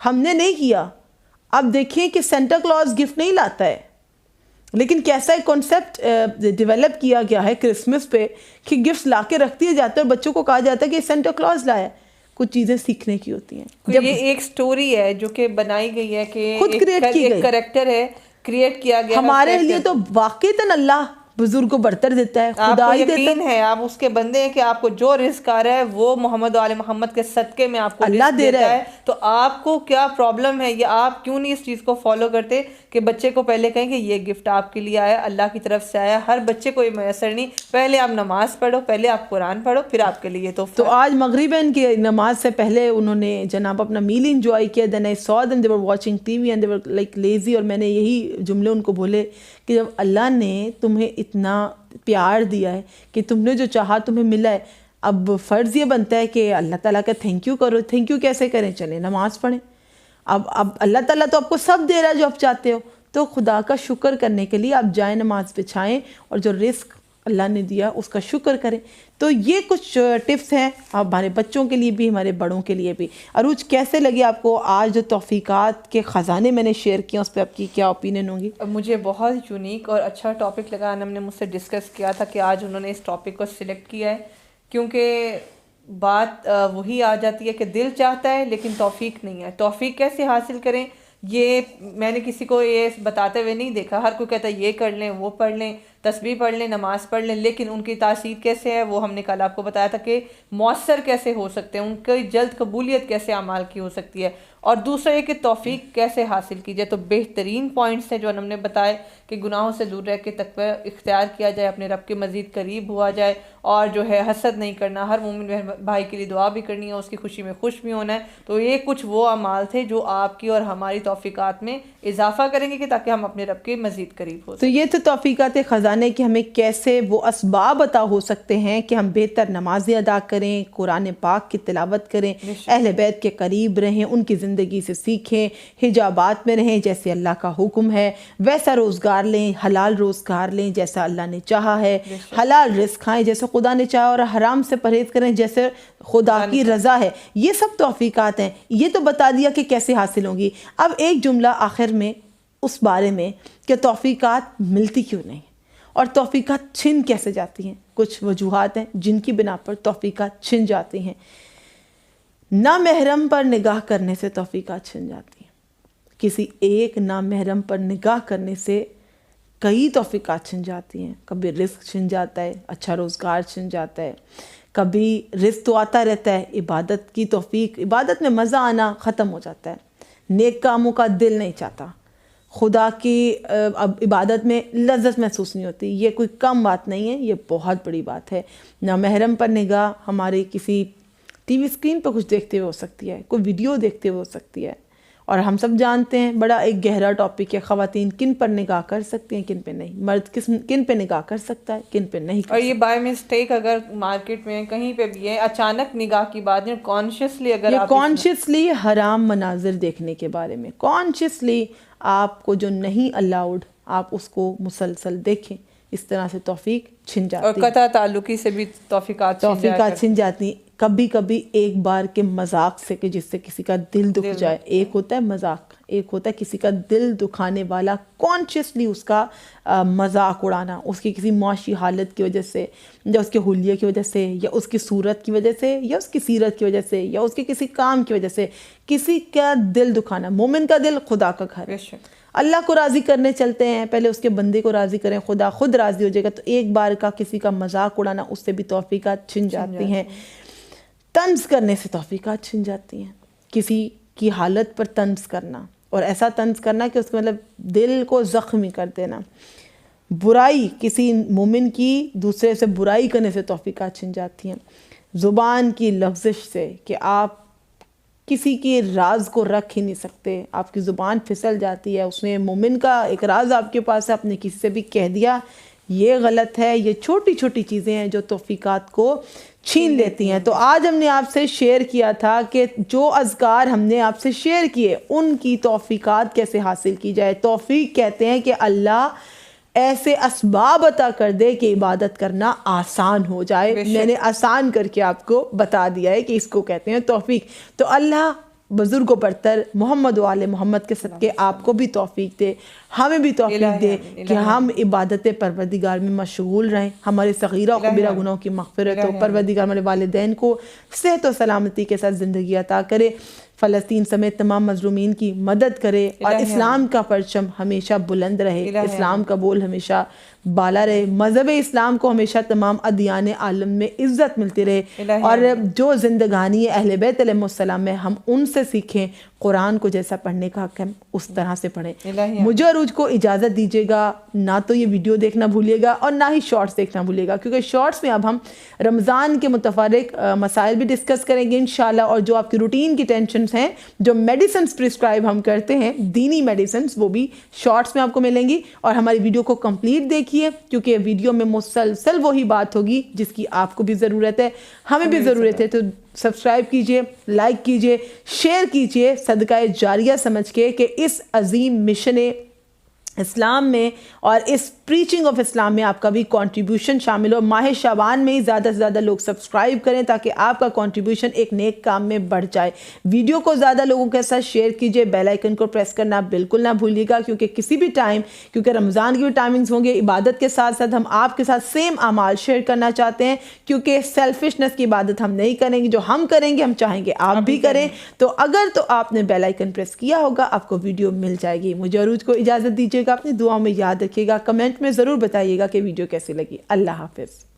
S1: ہم نے نہیں کیا. آپ دیکھیں کہ سینٹا کلوز گفٹ نہیں لاتا ہے، لیکن کیسا ایک کانسیپٹ ڈیولپ کیا گیا ہے کرسمس پہ کہ گفٹس لا کے رکھ دیے جاتے ہیں اور بچوں کو کہا جاتا ہے کہ سینٹا کلوز لایا. کچھ چیزیں سیکھنے کی ہوتی ہیں،
S2: جب یہ ایک سٹوری ہے جو کہ بنائی گئی ہے کہ
S1: خود کریٹ کی گئی،
S2: کریکٹر ہے کریٹ کیا گیا
S1: ہمارے لیے تو واقعتاً اللہ بزرگ کو برتر دیتا ہے، خدا ہی دیتا ہے.
S2: یقین ہے آپ اس کے بندے ہیں کہ آپ کو جو رزق آ رہا ہے وہ محمد و آل محمد کے صدقے میں آپ کو
S1: اللہ
S2: رزق
S1: دے
S2: دیتا
S1: رہا
S2: ہے. تو آپ کو کیا پرابلم ہے یا آپ کیوں نہیں اس چیز کو فالو کرتے کہ بچے کو پہلے کہیں کہ یہ گفٹ آپ کے لیے آیا، اللہ کی طرف سے آیا. ہر بچے کو یہ میسر نہیں، پہلے آپ نماز پڑھو، پہلے آپ قرآن پڑھو، پھر آپ کے لیے
S1: تو آج مغرباً کی نماز سے پہلے انہوں نے جناب اپنا میل انجوائے کیا. دین آئی saw them, they were watching TV and they were like lazy. اور میں نے یہی جملے ان کو بولے کہ جب اللہ نے تمہیں اتنا پیار دیا ہے کہ تم نے جو چاہا تمہیں ملا ہے، اب فرض یہ بنتا ہے کہ اللہ تعالیٰ کا تھینک یو کرو. تھینک یو کیسے کریں؟ چلیں نماز پڑھیں. اب اللہ تعالیٰ تو آپ کو سب دے رہا ہے جو آپ چاہتے ہو، تو خدا کا شکر کرنے کے لیے آپ جائیں نماز بچھائیں اور جو رزق اللہ نے دیا اس کا شکر کریں. تو یہ کچھ ٹپس ہیں ہمارے بچوں کے لیے بھی، ہمارے بڑوں کے لیے بھی. عروج، کیسے لگے آپ کو آج جو توفیقات کے خزانے میں نے شیئر کیا، اس پہ آپ کی کیا اوپینین ہوں گی؟
S2: مجھے بہت یونیک اور اچھا ٹاپک لگا. انم نے مجھ سے ڈسکس کیا تھا کہ آج انہوں نے اس ٹاپک کو سلیکٹ کیا ہے کیونکہ بات وہی آ جاتی ہے کہ دل چاہتا ہے لیکن توفیق نہیں ہے. توفیق کیسے حاصل کریں؟ یہ میں نے کسی کو یہ بتاتے ہوئے نہیں دیکھا. ہر کوئی کہتا ہے یہ کر لیں، وہ پڑھ لیں، تسبیح پڑھ لیں، نماز پڑھ لیں، لیکن ان کی تاثیر کیسے ہے وہ ہم نے کل آپ کو بتایا تھا کہ مؤثر کیسے ہو سکتے ہیں، ان کی جلد قبولیت کیسے اعمال کی ہو سکتی ہے، اور دوسرا یہ کہ توفیق کیسے حاصل کی جائے. تو بہترین پوائنٹس ہیں جو ہم نے بتائے کہ گناہوں سے دور رہ کے تقوی اختیار کیا جائے، اپنے رب کے مزید قریب ہوا جائے، اور جو ہے حسد نہیں کرنا، ہر مومن بھائی کے لیے دعا بھی کرنی ہے، اس کی خوشی میں خوش بھی ہونا ہے. تو یہ کچھ وہ اعمال تھے جو آپ کی اور ہماری توفیقات میں اضافہ کریں گے کہ تاکہ ہم اپنے رب کے مزید قریب ہو.
S1: تو یہ تو توفیقات خزانے کہ ہمیں کیسے وہ اسباب عطا ہو سکتے ہیں کہ ہم بہتر نمازیں ادا کریں، قرآن پاک کی تلاوت کریں، اہل بیت کے قریب رہیں، ان کی زندگی سے سیکھیں، حجابات میں رہیں جیسے اللہ کا حکم ہے، ویسا روزگار لیں، حلال روزگار لیں جیسا اللہ نے چاہا ہے، حلال رزق کھائیں جیسے خدا نے چاہا، اور حرام سے پرہیز کریں جیسے خدا کی رضا ہے. یہ سب توفیقات ہیں. یہ تو بتا دیا کہ کیسے حاصل ہوں گی. اب ایک جملہ آخر میں اس بارے میں کہ توفیقات ملتی کیوں نہیں اور توفیقات چھن کیسے جاتی ہیں. کچھ وجوہات ہیں جن کی بنا پر توفیقات چھن جاتی ہیں. نامحرم پر نگاہ کرنے سے توفیقات چھن جاتی ہیں. کسی ایک نامحرم پر نگاہ کرنے سے کئی توفیقات چھن جاتی ہیں. کبھی رزق چھن جاتا ہے، اچھا روزگار چھن جاتا ہے، کبھی رزق تو آتا رہتا ہے، عبادت کی توفیق، عبادت میں مزہ آنا ختم ہو جاتا ہے، نیک کاموں کا دل نہیں چاہتا، خدا کی عبادت میں لذت محسوس نہیں ہوتی. یہ کوئی کم بات نہیں ہے، یہ بہت بڑی بات ہے. نامحرم پر نگاہ ہماری کسی ٹی وی اسکرین پہ کچھ دیکھتے ہوئے ہو سکتی ہے، کوئی ویڈیو دیکھتے ہوئے ہو سکتی ہے، اور ہم سب جانتے ہیں بڑا ایک گہرا ٹاپک ہے خواتین کن پر نگاہ کر سکتی ہیں، کن پہ نہیں، مرد کن پہ نگاہ کر سکتا ہے، کن پہ نہیں.
S2: اور یہ بائی مسٹیک اگر مارکیٹ میں کہیں پہ بھی ہے، اچانک نگاہ کی بات نہیں، کانشیسلی اگر آپ
S1: کانشیسلی حرام مناظر دیکھنے کے بارے میں کانشیسلی آپ کو جو نہیں الاؤڈ آپ اس کو مسلسل دیکھیں، اس طرح سے توفیق چھن جاتی ہے.
S2: اور قطع تعلقی سے بھی توفیقات
S1: چھن جاتی ہیں. کبھی کبھی ایک بار کے مذاق سے کہ جس سے کسی کا دل دکھ جائے، ایک ہوتا ہے مذاق، ایک ہوتا ہے کسی کا دل دکھانے والا کانشیسلی اس کا مذاق اڑانا، اس کی کسی معاشی حالت کی وجہ سے، یا اس کے حلیے کی وجہ سے، یا اس کی صورت کی وجہ سے، یا اس کی سیرت کی وجہ سے، یا اس کے کسی کام کی وجہ سے کسی کا دل دکھانا۔ مومن کا دل خدا کا گھر ہے، اللہ کو راضی کرنے چلتے ہیں، پہلے اس کے بندے کو راضی کریں، خدا خود راضی ہو جائے گا۔ تو ایک بار کا کسی کا مذاق اڑانا، اس سے بھی توفیقات چھن جاتی ہیں۔ طنز کرنے سے توفیقات چھن جاتی ہیں، کسی کی حالت پر طنز کرنا، اور ایسا طنز کرنا کہ اس کے مطلب دل کو زخمی کر دینا۔ برائی، کسی مومن کی دوسرے سے برائی کرنے سے توفیقات چھن جاتی ہیں۔ زبان کی لفظش سے کہ آپ کسی کی راز کو رکھ ہی نہیں سکتے، آپ کی زبان پھسل جاتی ہے، اس نے مومن کا ایک راز آپ کے پاس ہے، آپ نے کسی سے بھی کہہ دیا، یہ غلط ہے۔ یہ چھوٹی چھوٹی چیزیں ہیں جو توفیقات کو چھین لیتی ہیں۔ تو آج ہم نے آپ سے شیئر کیا تھا کہ جو اذکار ہم نے آپ سے شیئر کیے ان کی توفیقات کیسے حاصل کی جائے۔ توفیق کہتے ہیں کہ اللہ ایسے اسباب عطا کر دے کہ عبادت کرنا آسان ہو جائے۔ میں نے آسان کر کے آپ کو بتا دیا ہے کہ اس کو کہتے ہیں توفیق۔ تو اللہ بزرگ و برتر محمد و آل محمد کے صدقے آپ کو بھی توفیق دے، ہمیں بھی توفیق دے کہ ہم عبادت پروردگار میں مشغول رہیں، ہمارے صغیرہ و کبیرہ گناہوں کی مغفرت ہو، پروردگار ہمارے والدین کو صحت و سلامتی کے ساتھ زندگی عطا کرے، فلسطین سمیت تمام مظلومین کی مدد کرے، اور اسلام کا پرچم ہمیشہ بلند رہے، اسلام کا بول ہمیشہ بالا رہے، مذہب اسلام کو ہمیشہ تمام ادیان عالم میں عزت ملتی رہے، اور جو زندگانی اہل بیت علیہ السلام میں ہم ان سے سیکھیں، قرآن کو جیسا پڑھنے کا حق ہے اس طرح سے پڑھیں۔ مجھے عروج کو اجازت دیجیے گا، نہ تو یہ ویڈیو دیکھنا بھولیے گا اور نہ ہی شارٹس دیکھنا بھولیے گا، کیونکہ شارٹس میں اب ہم رمضان کے متفرق مسائل بھی ڈسکس کریں گے انشاءاللہ، اور جو آپ کی روٹین کی ٹینشنز ہیں، جو میڈیسنز پرسکرائب ہم کرتے ہیں، دینی میڈیسنز، وہ بھی شارٹس میں آپ کو ملیں گی۔ اور ہماری ویڈیو کو کمپلیٹ دیکھیے، کیونکہ ویڈیو میں مسلسل وہی بات ہوگی جس کی آپ کو بھی ضرورت ہے، ہمیں بھی ضرورت ہے۔ تو سبسکرائب کیجئے، لائک کیجئے، شیئر کیجئے، صدقہ جاریہ سمجھ کے کہ اس عظیم مشن اسلام میں اور اس پریچنگ آف اسلام میں آپ کا بھی کنٹریبیوشن شامل ہو۔ ماہ شعبان میں ہی زیادہ سے زیادہ لوگ سبسکرائب کریں تاکہ آپ کا کنٹریبیوشن ایک نیک کام میں بڑھ جائے۔ ویڈیو کو زیادہ لوگوں کے ساتھ شیئر کیجئے، بیل آئیکن کو پریس کرنا بالکل نہ بھولیے گا، کیونکہ کسی بھی ٹائم، کیونکہ رمضان کی بھی ٹائمنگز ہوں گے، عبادت کے ساتھ ساتھ ہم آپ کے ساتھ سیم اعمال شیئر کرنا چاہتے ہیں، کیونکہ سیلفشنس کی عبادت ہم نہیں کریں گے، جو ہم کریں گے ہم چاہیں گے آپ بھی کریں۔ تو اگر تو آپ نے بیل آئیکن پریس کیا ہوگا آپ کو ویڈیو مل جائے گی۔ مجھے عروج کو اجازت دیجیے گا، اپنی دعاؤں میں یاد رکھیے گا، کمنٹ میں ضرور بتائیے گا کہ ویڈیو کیسی لگی۔ اللہ حافظ۔